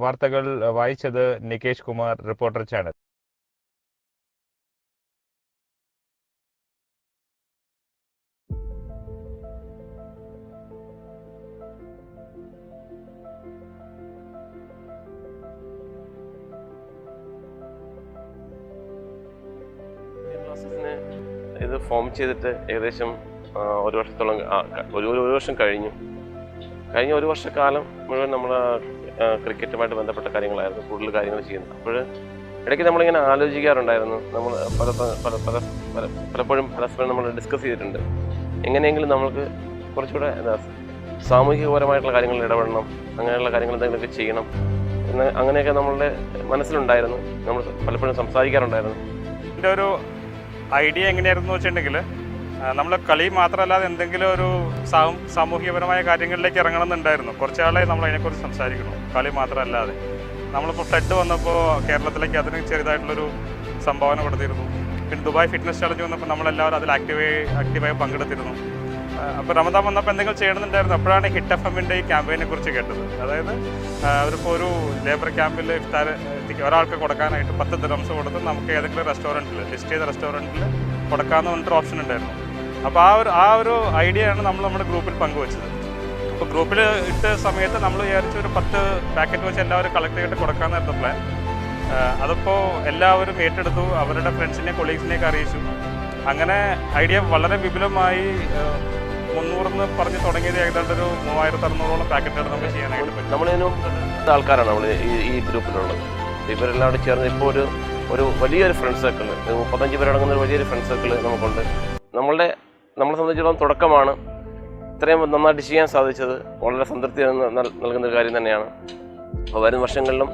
[SPEAKER 1] വാർത്തകൾ വായിച്ചത് നികേഷ് കുമാർ, റിപ്പോർട്ടർ ചാനൽ.
[SPEAKER 13] ഇത് ഫോം ചെയ്തിട്ട് ഏകദേശം ഒരു വർഷത്തോളം ഒരു വർഷം കഴിഞ്ഞു. കഴിഞ്ഞ ഒരു വർഷക്കാലം മുഴുവൻ നമ്മൾ ക്രിക്കറ്റുമായിട്ട് ബന്ധപ്പെട്ട കാര്യങ്ങളായിരുന്നു കൂടുതൽ കാര്യങ്ങൾ ചെയ്യുന്നത്. അപ്പോൾ ഇടയ്ക്ക് നമ്മളിങ്ങനെ ആലോചിക്കാറുണ്ടായിരുന്നു. നമ്മൾ പലപ്പോഴും പരസ്പരം നമ്മൾ ഡിസ്കസ് ചെയ്തിട്ടുണ്ട്. എങ്ങനെയെങ്കിലും നമ്മൾക്ക് കുറച്ചുകൂടെ സാമൂഹികപരമായിട്ടുള്ള കാര്യങ്ങളിൽ ഇടപെടണം, അങ്ങനെയുള്ള കാര്യങ്ങൾ എന്തെങ്കിലുമൊക്കെ ചെയ്യണം എന്ന് അങ്ങനെയൊക്കെ നമ്മളുടെ മനസ്സിലുണ്ടായിരുന്നു. നമ്മൾ പലപ്പോഴും സംസാരിക്കാറുണ്ടായിരുന്നു.
[SPEAKER 1] എൻ്റെ ഒരു ഐഡിയ എങ്ങനെയായിരുന്നു വെച്ചിട്ടുണ്ടെങ്കിൽ, നമ്മൾ കളി മാത്രമല്ലാതെ എന്തെങ്കിലും ഒരു സാമൂഹികപരമായ കാര്യങ്ങളിലേക്ക് ഇറങ്ങണമെന്നുണ്ടായിരുന്നു. കുറച്ചാളായി നമ്മൾ അതിനെക്കുറിച്ച് സംസാരിക്കണം, കളി മാത്രമല്ലാതെ. നമ്മളിപ്പോൾ ഫ്ലഡ് വന്നപ്പോൾ കേരളത്തിലേക്ക് അതിന് ചെറുതായിട്ടുള്ളൊരു സംഭാവന കൊടുത്തിരുന്നു. പിന്നെ ദുബായ് ഫിറ്റ്നസ് ചലഞ്ച് വന്നപ്പോൾ നമ്മളെല്ലാവരും അതിൽ ആക്റ്റീവായി പങ്കെടുത്തിരുന്നു. അപ്പോൾ റമദാൻ വന്നപ്പോൾ എന്തെങ്കിലും ചെയ്യണമെന്നുണ്ടായിരുന്നു. അപ്പോഴാണ് ഹിറ്റ് FM-ൻ്റെ ഈ ക്യാമ്പയിനെ കുറിച്ച് കേട്ടത്. അതായത് അവരിപ്പോൾ ഒരു ലേബർ ക്യാമ്പിൽ ഇഫ്താർ ഒരാൾക്ക് കൊടുക്കാനായിട്ട് 10 ദിർഹംസ് കൊടുത്ത് നമുക്ക് ഏതെങ്കിലും റെസ്റ്റോറൻറ്റിൽ, ലിസ്റ്റ് ചെയ്ത റെസ്റ്റോറൻറ്റിൽ കൊടുക്കാമെന്ന് പറഞ്ഞിട്ട് ഓപ്ഷൻ ഉണ്ടായിരുന്നു. അപ്പോൾ ആ ഒരു ഐഡിയയാണ് നമ്മൾ നമ്മുടെ ഗ്രൂപ്പിൽ പങ്കുവച്ചത്. അപ്പോൾ ഗ്രൂപ്പിൽ ഇട്ട സമയത്ത് നമ്മൾ വിചാരിച്ച ഒരു 10 പാക്കറ്റ് വെച്ച് എല്ലാവരും കളക്ട് ചെയ്തിട്ട് കൊടുക്കാമെന്നായിരുന്നു പ്ലാൻ. അതിപ്പോൾ എല്ലാവരും ഏറ്റെടുത്തു, അവരുടെ ഫ്രണ്ട്സിനെയും കൊളീഗ്സിനെയൊക്കെ അറിയിച്ചു. അങ്ങനെ ഐഡിയ വളരെ വിപുലമായി 300 പറഞ്ഞ് തുടങ്ങിയത് ഏകദേശം ഒരു 3600ഓളം പാക്കറ്റുകൾ നമുക്ക് ചെയ്യാനായിട്ട് പറ്റും.
[SPEAKER 13] നമ്മളിതിനും ആൾക്കാരാണ് നമ്മൾ ഈ ഗ്രൂപ്പിലുള്ളത്. ഇവരെല്ലാം കൂടി ചേർന്ന് ഇപ്പോൾ ഒരു വലിയൊരു ഫ്രണ്ട് സർക്കിൾ, 35 പേരടങ്ങുന്ന ഒരു വലിയൊരു ഫ്രണ്ട് സർക്കിൾ നമുക്കുണ്ട്. നമ്മളെ സംബന്ധിച്ചിടത്തോളം തുടക്കമാണ്. ഇത്രയും നന്നായിട്ട് ചെയ്യാൻ സാധിച്ചത് വളരെ സംതൃപ്തി നൽകുന്ന ഒരു കാര്യം തന്നെയാണ്. അപ്പോൾ വരും വർഷങ്ങളിലും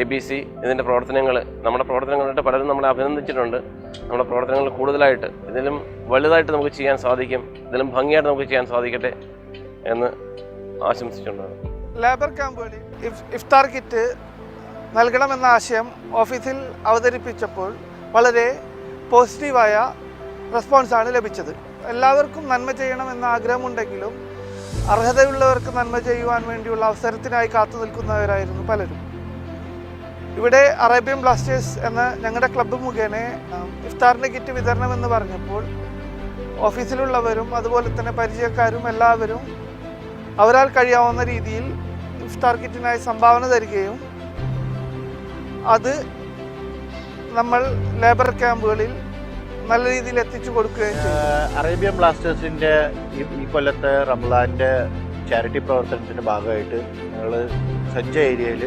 [SPEAKER 13] ABC ഇതിൻ്റെ പ്രവർത്തനങ്ങൾ, നമ്മുടെ പ്രവർത്തനങ്ങളിട്ട് പലരും നമ്മളെ അഭിനന്ദിച്ചിട്ടുണ്ട്. നമ്മുടെ പ്രവർത്തനങ്ങൾ കൂടുതലായിട്ട് ഇതിലും വലുതായിട്ട് നമുക്ക് ചെയ്യാൻ സാധിക്കും, ഇതിലും ഭംഗിയായിട്ട് നമുക്ക് ചെയ്യാൻ സാധിക്കട്ടെ എന്ന് ആശംസിച്ചുകൊണ്ടാണ്.
[SPEAKER 21] ലേബർ ക്യാമ്പുകളിൽ ഇഫ്താർ കിറ്റ് നൽകണമെന്ന ആശയം ഓഫീസിൽ അവതരിപ്പിച്ചപ്പോൾ വളരെ പോസിറ്റീവായ റെസ്പോൺസാണ് ലഭിച്ചത്. എല്ലാവർക്കും നന്മ ചെയ്യണമെന്ന ആഗ്രഹമുണ്ടെങ്കിലും അർഹതയുള്ളവർക്ക് നന്മ ചെയ്യുവാൻ വേണ്ടിയുള്ള അവസരത്തിനായി കാത്തു നിൽക്കുന്നവരായിരുന്നു പലരും. ഇവിടെ അറേബ്യൻ ബ്ലാസ്റ്റേഴ്സ് എന്ന ഞങ്ങളുടെ ക്ലബ്ബ് മുഖേന ഇഫ്താറിൻ്റെ കിറ്റ് വിതരണമെന്ന് പറഞ്ഞപ്പോൾ ഓഫീസിലുള്ളവരും അതുപോലെ തന്നെ പരിചയക്കാരും എല്ലാവരും അവരാൽ കഴിയാവുന്ന രീതിയിൽ ഇഫ്താർ കിറ്റിനായി സംഭാവന തരികയും അത് നമ്മൾ ലേബർ ക്യാമ്പുകളിൽ നല്ല രീതിയിൽ എത്തിച്ചു കൊടുക്കുകയും ചെയ്തു.
[SPEAKER 23] അറേബ്യൻ ബ്ലാസ്റ്റേഴ്സിൻ്റെ ഈ കൊല്ലത്തെ റംസാൻ്റെ ചാരിറ്റി പ്രവർത്തനത്തിൻ്റെ ഭാഗമായിട്ട് ഞങ്ങൾ സജ്ജ ഏരിയയിൽ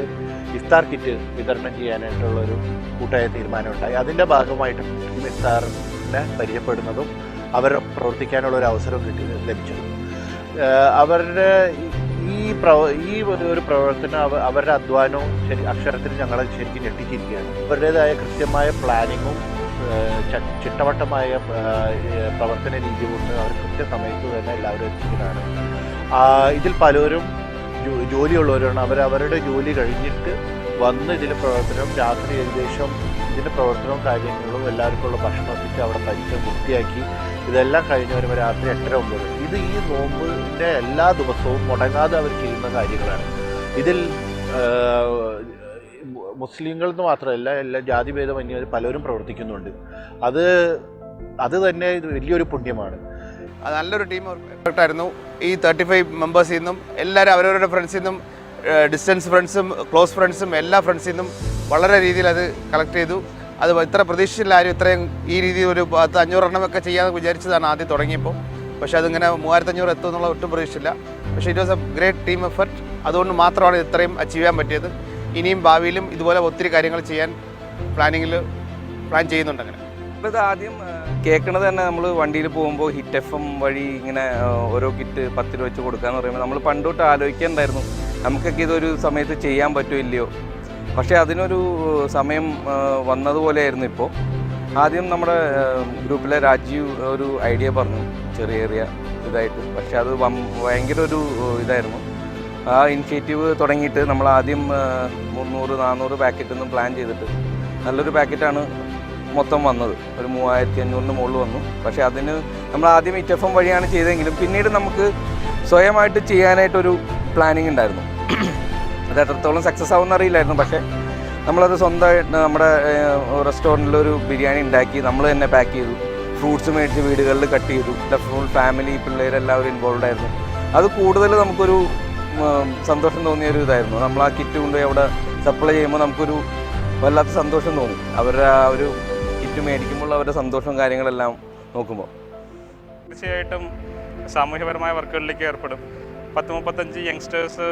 [SPEAKER 23] ഇഫ്താർ കിറ്റ് വിതരണം ചെയ്യാനായിട്ടുള്ളൊരു കൂട്ടായ തീരുമാനമുണ്ടായി. അതിൻ്റെ ഭാഗമായിട്ട് ഇഫ്താറിനെ പരിചയപ്പെടുന്നതും അവർ പ്രവർത്തിക്കാനുള്ള ഒരു അവസരവും ലഭിച്ചത്. അവരുടെ ഈ ഒരു പ്രവർത്തനം അവരുടെ അധ്വാനവും അക്ഷരത്തിൽ ഞങ്ങളെ ശരിക്കും ഞെട്ടിച്ചിരിക്കുകയാണ്. അവരുടേതായ കൃത്യമായ പ്ലാനിങ്ങും ചിട്ടവട്ടമായ പ്രവർത്തന രീതി കൊണ്ട് അവർ കൃത്യസമയത്ത് തന്നെ എല്ലാവരും എത്തിക്കുന്നതാണ്. ഇതിൽ പലരും ജോലിയുള്ളവരാണ്. അവരുടെ ജോലി കഴിഞ്ഞിട്ട് വന്ന് ഇതിൻ്റെ പ്രവർത്തനം രാത്രി ഏകദേശം ഇതിൻ്റെ പ്രവർത്തനവും കാര്യങ്ങളും എല്ലാവർക്കുള്ള ഭക്ഷണം എത്തിച്ച് അവിടെ കഴിച്ച് വൃത്തിയാക്കി ഇതെല്ലാം കഴിഞ്ഞ് വരുമ്പോൾ രാത്രി 8:30-9 ഇത് ഈ നോമ്പിൻ്റെ എല്ലാ ദിവസവും മുടങ്ങാതെ അവർ ചെയ്യുന്ന കാര്യങ്ങളാണ്. ഇതിൽ മുസ്ലിങ്ങൾ എന്ന് മാത്രമല്ല എല്ലാ ജാതിഭേദമന്യേ പലരും പ്രവർത്തിക്കുന്നുണ്ട്. അത് തന്നെ വലിയൊരു പുണ്യമാണ്.
[SPEAKER 4] നല്ലൊരു ടീം ആയിരുന്നു. ഈ 35 മെമ്പേഴ്സിൽ നിന്നും എല്ലാവരും അവരവരുടെ ഫ്രണ്ട്സിൽ നിന്നും ഡിസ്റ്റൻസ് ഫ്രണ്ട്സും ക്ലോസ് ഫ്രണ്ട്സും എല്ലാ ഫ്രണ്ട്സിൽ നിന്നും വളരെ രീതിയിൽ അത് കളക്ട് ചെയ്തു. അത് ഇത്ര പ്രതീക്ഷിച്ചില്ല ആരും ഇത്രയും ഈ രീതിയിൽ ഒരു 500 എണ്ണമൊക്കെ ചെയ്യാമെന്ന് വിചാരിച്ചതാണ് ആദ്യം തുടങ്ങിയപ്പോൾ. പക്ഷേ അതിങ്ങനെ 3500 എത്തും എന്നുള്ള ഒട്ടും പ്രതീക്ഷിച്ചില്ല. പക്ഷേ it was A great team effort. അതുകൊണ്ട് മാത്രമാണ് ഇത്രയും അച്ചീവ് ചെയ്യാൻ പറ്റിയത്. ഇനിയും ഭാവിയിലും ഇതുപോലെ ഒത്തിരി കാര്യങ്ങൾ ചെയ്യാൻ പ്ലാൻ ചെയ്യുന്നുണ്ട്. അങ്ങനെ
[SPEAKER 9] ഇത് ആദ്യം കേൾക്കണത് തന്നെ നമ്മൾ വണ്ടിയിൽ പോകുമ്പോൾ ഹിറ്റ് FM വഴി ഇങ്ങനെ ഓരോ കിറ്റ് 10 രൂപ വെച്ച് കൊടുക്കാന്ന് പറയുമ്പോൾ നമ്മൾ പണ്ടോട്ട് ആലോചിക്കേണ്ടായിരുന്നു നമുക്കൊക്കെ ഇതൊരു സമയത്ത് ചെയ്യാൻ പറ്റുമോ ഇല്ലയോ. പക്ഷേ അതിനൊരു സമയം വന്നതുപോലെയായിരുന്നു ഇപ്പോൾ. ആദ്യം നമ്മുടെ ഗ്രൂപ്പിലെ രാജീവ് ഒരു ഐഡിയ പറഞ്ഞു ചെറിയ ഇതായിട്ട്. പക്ഷേ അത് ഭയങ്കര ഒരു ഇതായിരുന്നു. ആ ഇനിഷ്യേറ്റീവ് തുടങ്ങിയിട്ട് നമ്മൾ ആദ്യം 300-400 പാക്കറ്റൊന്നും പ്ലാൻ ചെയ്തിട്ട് നല്ലൊരു പാക്കറ്റാണ് മൊത്തം വന്നത്. ഒരു 3500 മുകളിൽ വന്നു. പക്ഷേ അതിന് നമ്മൾ ആദ്യം ഹിറ്റ് FM വഴിയാണ് ചെയ്തതെങ്കിലും പിന്നീട് നമുക്ക് സ്വയമായിട്ട് ചെയ്യാനായിട്ടൊരു പ്ലാനിങ് ഉണ്ടായിരുന്നു. അത് എത്രത്തോളം സക്സസ് ആവുമെന്ന് അറിയില്ലായിരുന്നു. പക്ഷേ നമ്മളത് സ്വന്തമായിട്ട് നമ്മുടെ റെസ്റ്റോറൻറ്റിലൊരു ബിരിയാണി ഉണ്ടാക്കി നമ്മൾ തന്നെ പാക്ക് ചെയ്തു. ഫ്രൂട്ട്സ് മേടിച്ച് വീടുകളിൽ കട്ട് ചെയ്തു. ഫുൾ ഫാമിലി പിള്ളേരെല്ലാവരും ഇൻവോൾവ് ആയിരുന്നു. അത് കൂടുതൽ നമുക്കൊരു സന്തോഷം തോന്നിയൊരു ഇതായിരുന്നു. നമ്മൾ ആ കിറ്റ് കൊണ്ടുപോയി അവിടെ സപ്ലൈ ചെയ്യുമ്പോൾ നമുക്കൊരു വല്ലാത്ത സന്തോഷം തോന്നി. അവരുടെ ആ ഒരു കിറ്റ് മേടിക്കുമ്പോൾ അവരുടെ സന്തോഷവും കാര്യങ്ങളെല്ലാം നോക്കുമ്പോൾ.
[SPEAKER 1] തീർച്ചയായിട്ടും സാമൂഹ്യപരമായ വർക്കുകളിലേക്ക് ഏർപ്പെടും. 10-35 യങ്സ്റ്റേഴ്സ്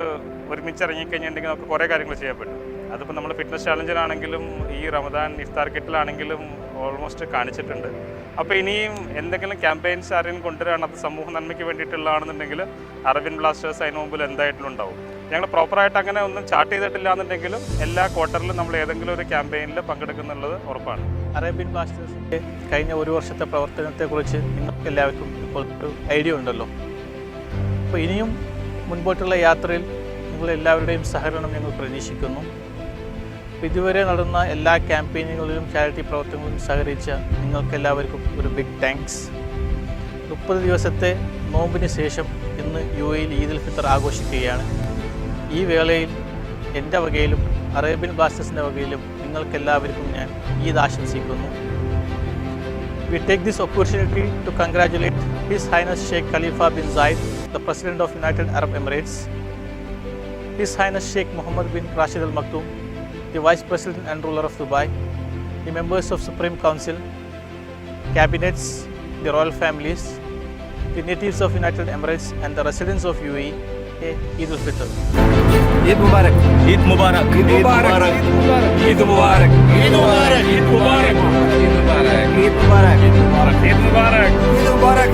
[SPEAKER 1] ഒരുമിച്ച് ഇറങ്ങിക്കഴിഞ്ഞിട്ടുണ്ടെങ്കിൽ നമുക്ക് കുറേ കാര്യങ്ങൾ ചെയ്യാൻ പറ്റും. അതിപ്പോൾ നമ്മൾ ഫിറ്റ്നസ് ചാലഞ്ചിലാണെങ്കിലും ഈ റമദാൻ ഇഫ്താർ കിറ്റിലാണെങ്കിലും ഓൾമോസ്റ്റ് കാണിച്ചിട്ടുണ്ട്. അപ്പോൾ ഇനിയും എന്തെങ്കിലും ക്യാമ്പയിൻസ് ആരെങ്കിലും കൊണ്ടുവരികയാണ് അത് സമൂഹ നന്മയ്ക്ക് വേണ്ടിയിട്ടുള്ളതാണെന്നുണ്ടെങ്കിൽ അറേബ്യൻ ബ്ലാസ്റ്റേഴ്സ് അതിന് മുമ്പിൽ എന്തായിട്ടും ഉണ്ടാവും. ഞങ്ങൾ പ്രോപ്പറായിട്ട് അങ്ങനെ ഒന്നും ചാർട്ട് ചെയ്തിട്ടില്ല എന്നുണ്ടെങ്കിലും എല്ലാ ക്വാർട്ടറിലും നമ്മൾ ഏതെങ്കിലും ഒരു ക്യാമ്പയിനിൽ പങ്കെടുക്കുന്നുള്ളത് ഉറപ്പാണ്.
[SPEAKER 10] അറേബ്യൻ ബ്ലാസ്റ്റേഴ്സിൻ്റെ കഴിഞ്ഞ ഒരു വർഷത്തെ പ്രവർത്തനത്തെക്കുറിച്ച് നിങ്ങൾക്ക് എല്ലാവർക്കും ഇപ്പോൾ ഒരു ഐഡിയ ഉണ്ടല്ലോ. അപ്പോൾ ഇനിയും മുൻപോട്ടുള്ള യാത്രയിൽ നിങ്ങളെല്ലാവരുടെയും സഹകരണം ഞങ്ങൾ പ്രതീക്ഷിക്കുന്നു. ഇതുവരെ നടന്ന എല്ലാ ക്യാമ്പയിനുകളിലും ചാരിറ്റി പ്രവർത്തനങ്ങളിലും സഹകരിച്ച നിങ്ങൾക്കെല്ലാവർക്കും ഒരു ബിഗ് താങ്ക്സ്. 30 ദിവസത്തെ നോമ്പിന് ശേഷം ഇന്ന് UAE ഈദുൽ ഫിത്തർ ആഘോഷിക്കുകയാണ്. ഈ വേളയിൽ എൻ്റെ വകയിലും അറേബ്യൻ ബ്ലാസ്റ്റേഴ്സിൻ്റെ വകയിലും നിങ്ങൾക്കെല്ലാവർക്കും ഞാൻ ഈദ് ആശംസിക്കുന്നു. We take this opportunity to congratulate His Highness Sheikh Khalifa bin Zayed, the President of United Arab Emirates, His Highness Sheikh Mohammed bin Rashid Al Maktoum, the Vice President and ruler of Dubai, the members of Supreme Council, cabinets, the royal families, the natives of United Emirates and the residents of UAE, Eid al-Fitr. Eid Mubarak. Eid Mubarak. Eid Mubarak. Eid Mubarak. Eid Mubarak. Eid Mubarak. Eid Mubarak. Eid Mubarak. Eid Mubarak. Eid Mubarak. Eid Mubarak.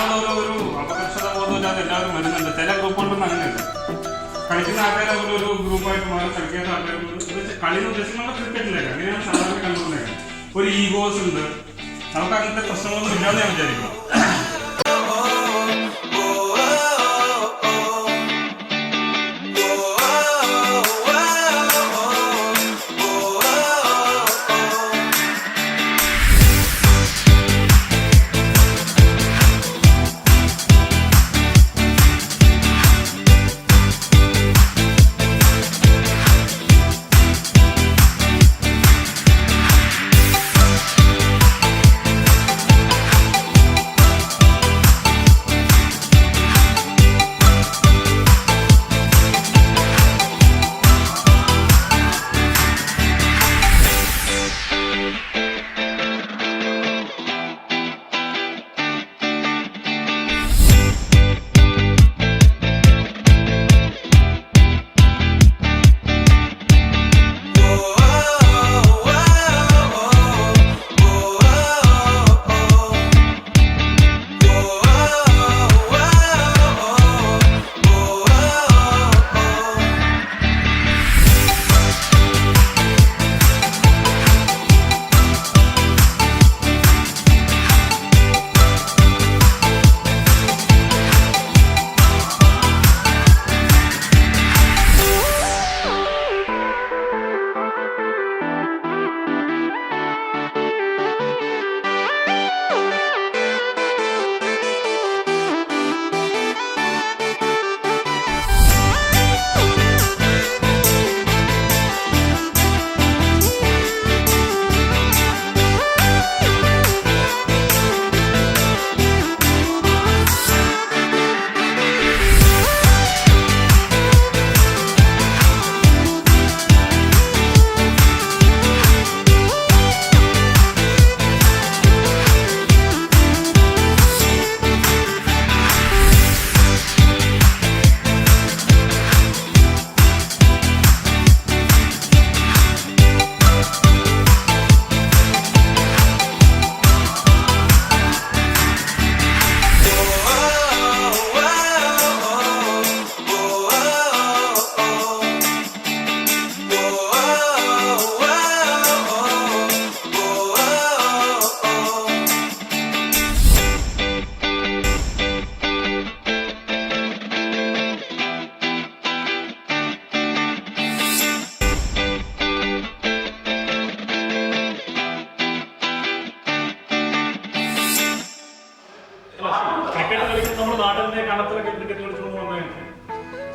[SPEAKER 5] കളിക്കാനുള്ള ഒരു അപകർഷത ബോധമില്ലാതെ എല്ലാവരും വരുന്നുണ്ട്. ചില ഗ്രൂപ്പുകളൊന്നും അങ്ങനെയല്ല. കളിക്കുന്ന ആൾക്കാർ ഒരു ഗ്രൂപ്പായിട്ട് മാറി കളിക്കാത്ത ആൾക്കാർ കളി എന്ന് ഉദ്ദേശിക്കുന്നത് ക്രിക്കറ്റിലേക്ക് അങ്ങനെയാണ് സാധാരണ കണ്ടുകൊണ്ടേക്കാം. ഒരു ഈഗോസ് ഉണ്ട്. നമുക്ക് അങ്ങനത്തെ പ്രശ്നങ്ങളൊന്നും ഇല്ലാതെ ഞാൻ വിചാരിക്കണം.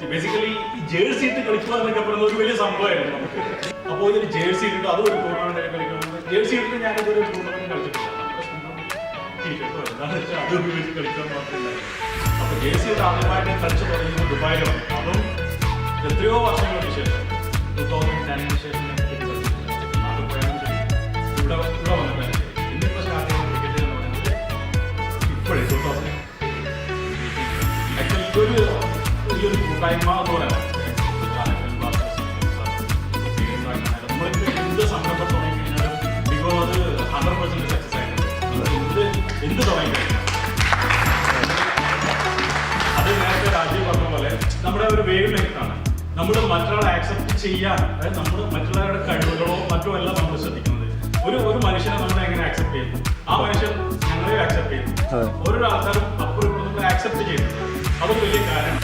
[SPEAKER 7] ബേസിക്കലി ഈ ജേഴ്സി ഇട്ട് കളിക്കുക എന്നൊക്കെ പറയുന്നത് ഒരു വലിയ സംഭവമായിരുന്നു നമുക്ക്. അപ്പോൾ ഒരു ജേഴ്സി ഇട്ടിട്ട് അതും ഒരു ടൂർണമെന്റ് ഒക്കെ കളിക്കുന്നത്. ജേഴ്സി ഇട്ടിട്ട് ഞാനിതൊരു ടൂർണമെന്റ് കളിച്ചിട്ടില്ല. അത് ഉപയോഗിച്ച് കളിക്കാൻ മാത്രമേ. അപ്പൊ ജേഴ്സി ഇട്ട് ആദ്യമായിട്ട് കളിച്ചു തുടങ്ങിയത് ദുബായിലാണ്. അതും എത്രയോ വർഷങ്ങൾക്ക് ശേഷം 2010 ശേഷം നാട്ടിൽ പോയാലും ശരി ഇവിടെ വന്നിട്ടാണ് ശരി. ഇന്നിപ്പോൾ സ്റ്റാർട്ട് ചെയ്യുന്ന ക്രിക്കറ്റ് എന്ന് പറയുന്നത് ഇപ്പോഴേ 2000 ആക്ച്വലി ഇതൊരു കൂട്ടായ്മ എന്ന് പറയാം. നമ്മളിപ്പോൾ എന്ത് സംരംഭം തുടങ്ങി കഴിഞ്ഞാൽ ഇപ്പോൾ അത് 100% സക്സസ് ആയിട്ടുണ്ട്. എന്ത് തുടങ്ങി കഴിഞ്ഞാൽ അത് നേരത്തെ രാജീവ് പറഞ്ഞ പോലെ നമ്മുടെ ഒരു വേവ് ലെങ്താണ്. നമ്മൾ മറ്റൊരാളെ ആക്സെപ്റ്റ് ചെയ്യാൻ, അതായത് നമ്മൾ മറ്റുള്ളവരുടെ കഴിവുകളോ മറ്റോ അല്ല നമ്മൾ ശ്രദ്ധിക്കുന്നത്. ഒരു മനുഷ്യനെ നമ്മൾ എങ്ങനെ ആക്സെപ്റ്റ് ചെയ്യുന്നു, ആ മനുഷ്യൻ ഞങ്ങളെ ആക്സെപ്റ്റ് ചെയ്യുന്നു. ഓരോ ആൾക്കാരും അപ്പുറം ഇപ്പുറം നമ്മൾ ആക്സെപ്റ്റ് ചെയ്യുന്നു. അതൊരു വലിയ കാര്യമാണ്.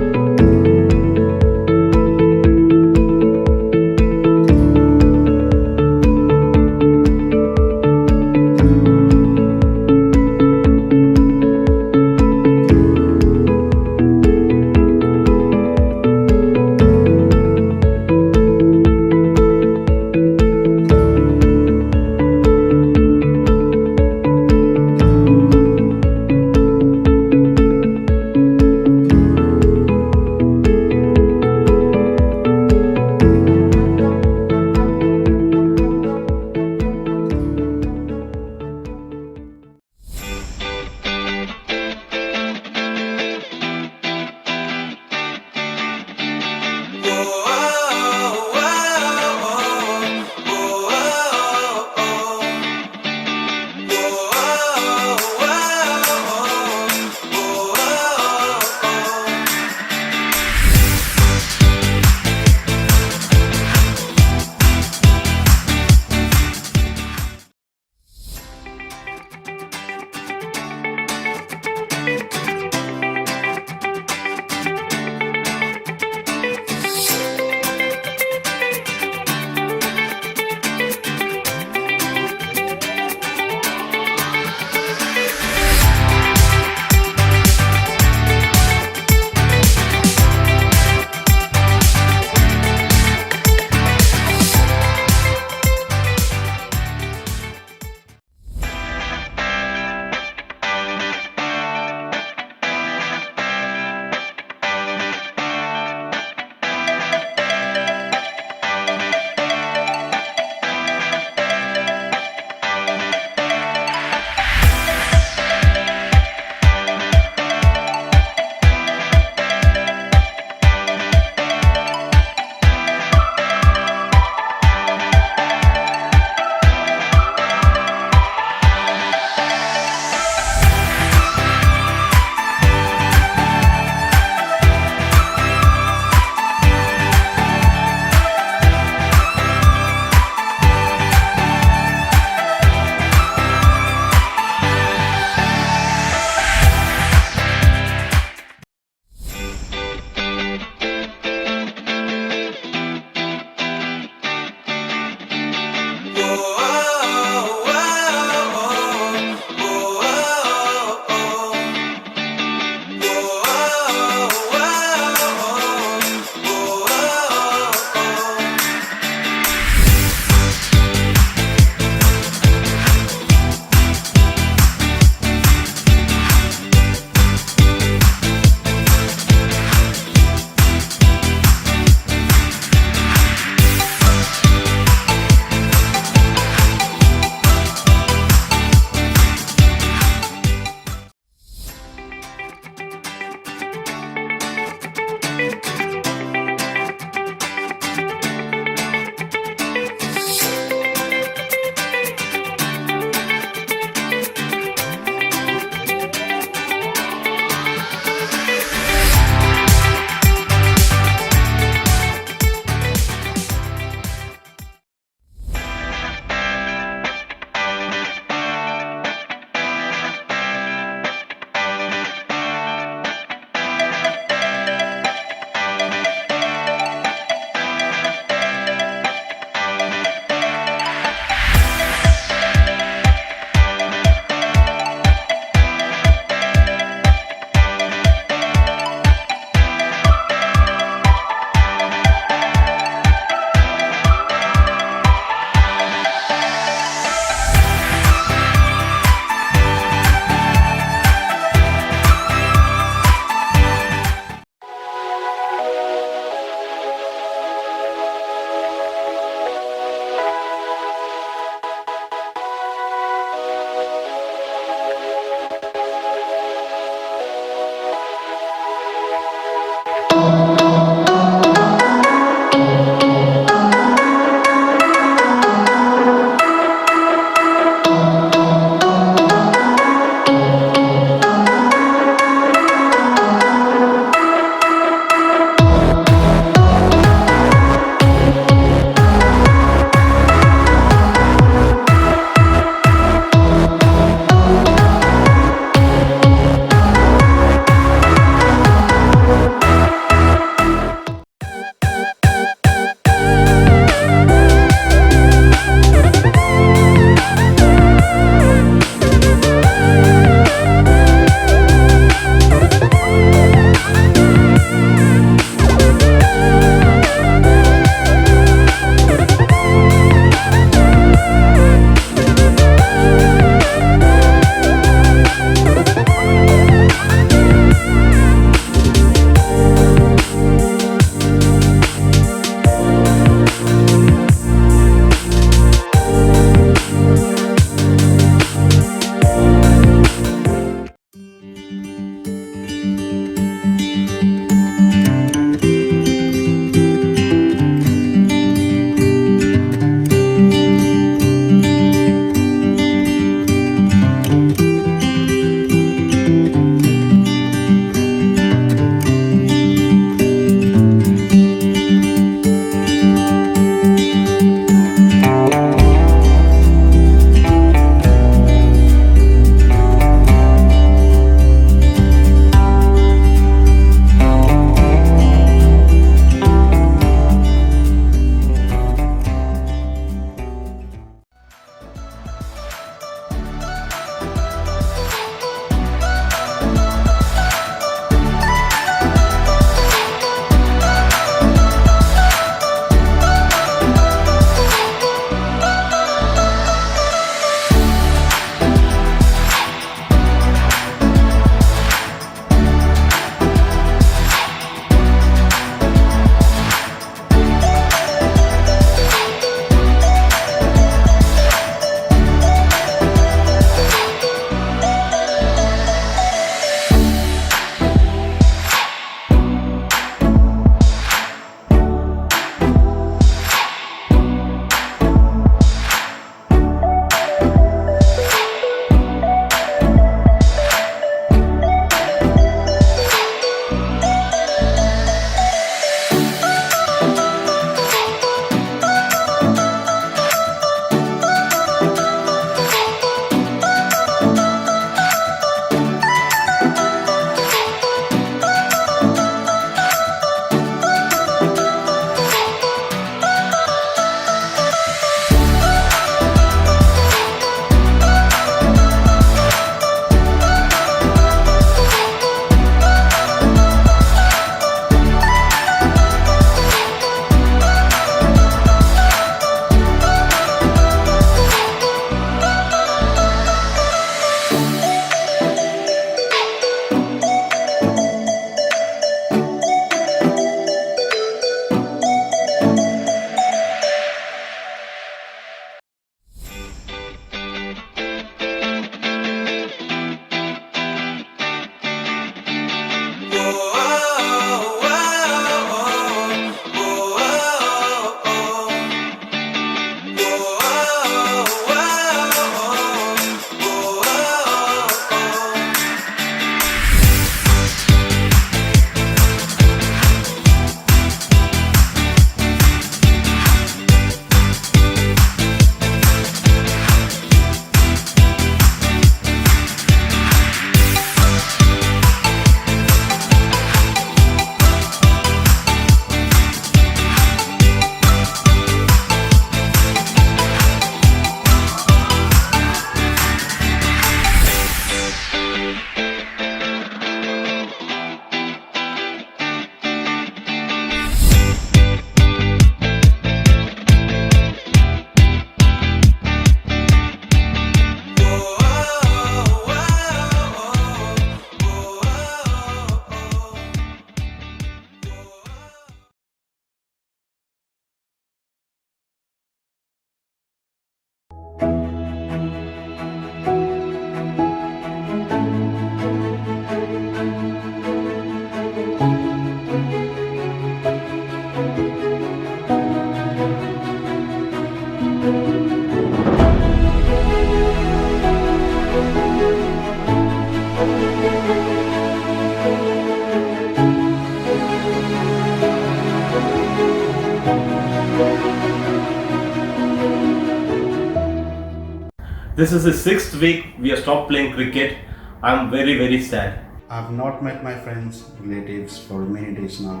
[SPEAKER 6] This is the 6th week we have stopped playing cricket. I'm very, very sad.
[SPEAKER 8] I've not met my friends, relatives for many days now,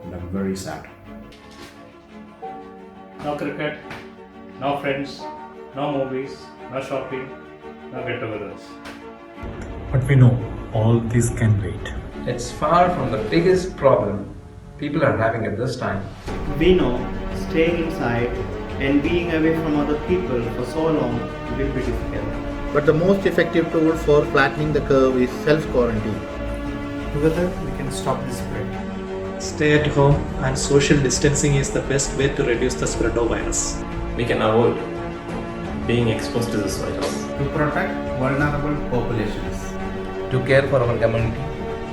[SPEAKER 8] and I'm very sad.
[SPEAKER 7] No cricket, no friends, no movies, no shopping, no get-togethers.
[SPEAKER 11] But we know all this can wait.
[SPEAKER 24] It's far from the biggest problem people are having at this time.
[SPEAKER 25] We know staying inside and being away from other people for so long will be difficult.
[SPEAKER 23] But the most effective tool for flattening the curve is self-quarantine.
[SPEAKER 25] Together we can stop the spread.
[SPEAKER 11] Stay at home and social distancing is the best way to reduce the spread of virus.
[SPEAKER 13] We can avoid being exposed to this virus.
[SPEAKER 25] To protect vulnerable populations.
[SPEAKER 9] To care for our community,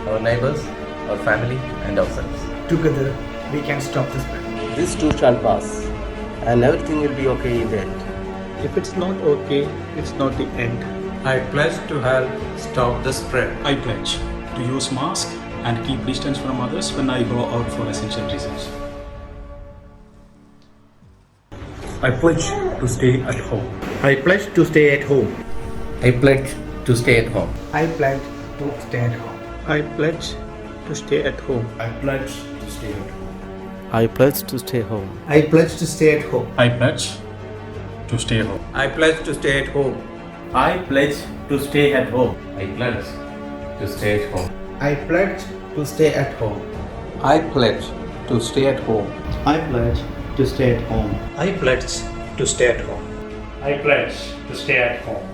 [SPEAKER 9] our neighbors, our family and ourselves.
[SPEAKER 25] Together we can stop the spread.
[SPEAKER 9] This too shall pass and everything will be okay in the end.
[SPEAKER 25] If it's not okay, it's not the end.
[SPEAKER 24] I pledge to help stop the spread.
[SPEAKER 11] I pledge to use mask and keep distance from others when I go out for essential reasons. I pledge to stay at home.
[SPEAKER 23] I pledge to stay at home.
[SPEAKER 9] I pledge to stay at home.
[SPEAKER 25] I pledge to stay at home. I pledge to stay at home.
[SPEAKER 8] I pledge to stay at home.
[SPEAKER 9] I pledge to stay home.
[SPEAKER 25] I pledge to stay at home.
[SPEAKER 11] I pledge to stay home.
[SPEAKER 24] I pledge to stay at home.
[SPEAKER 6] I pledge to stay at home.
[SPEAKER 9] I pledge to stay at home.
[SPEAKER 25] I pledge to stay at home.
[SPEAKER 24] I pledge to stay at home.
[SPEAKER 25] I pledge to stay at home.
[SPEAKER 11] I pledge to stay at home.
[SPEAKER 7] I pledge to stay at home.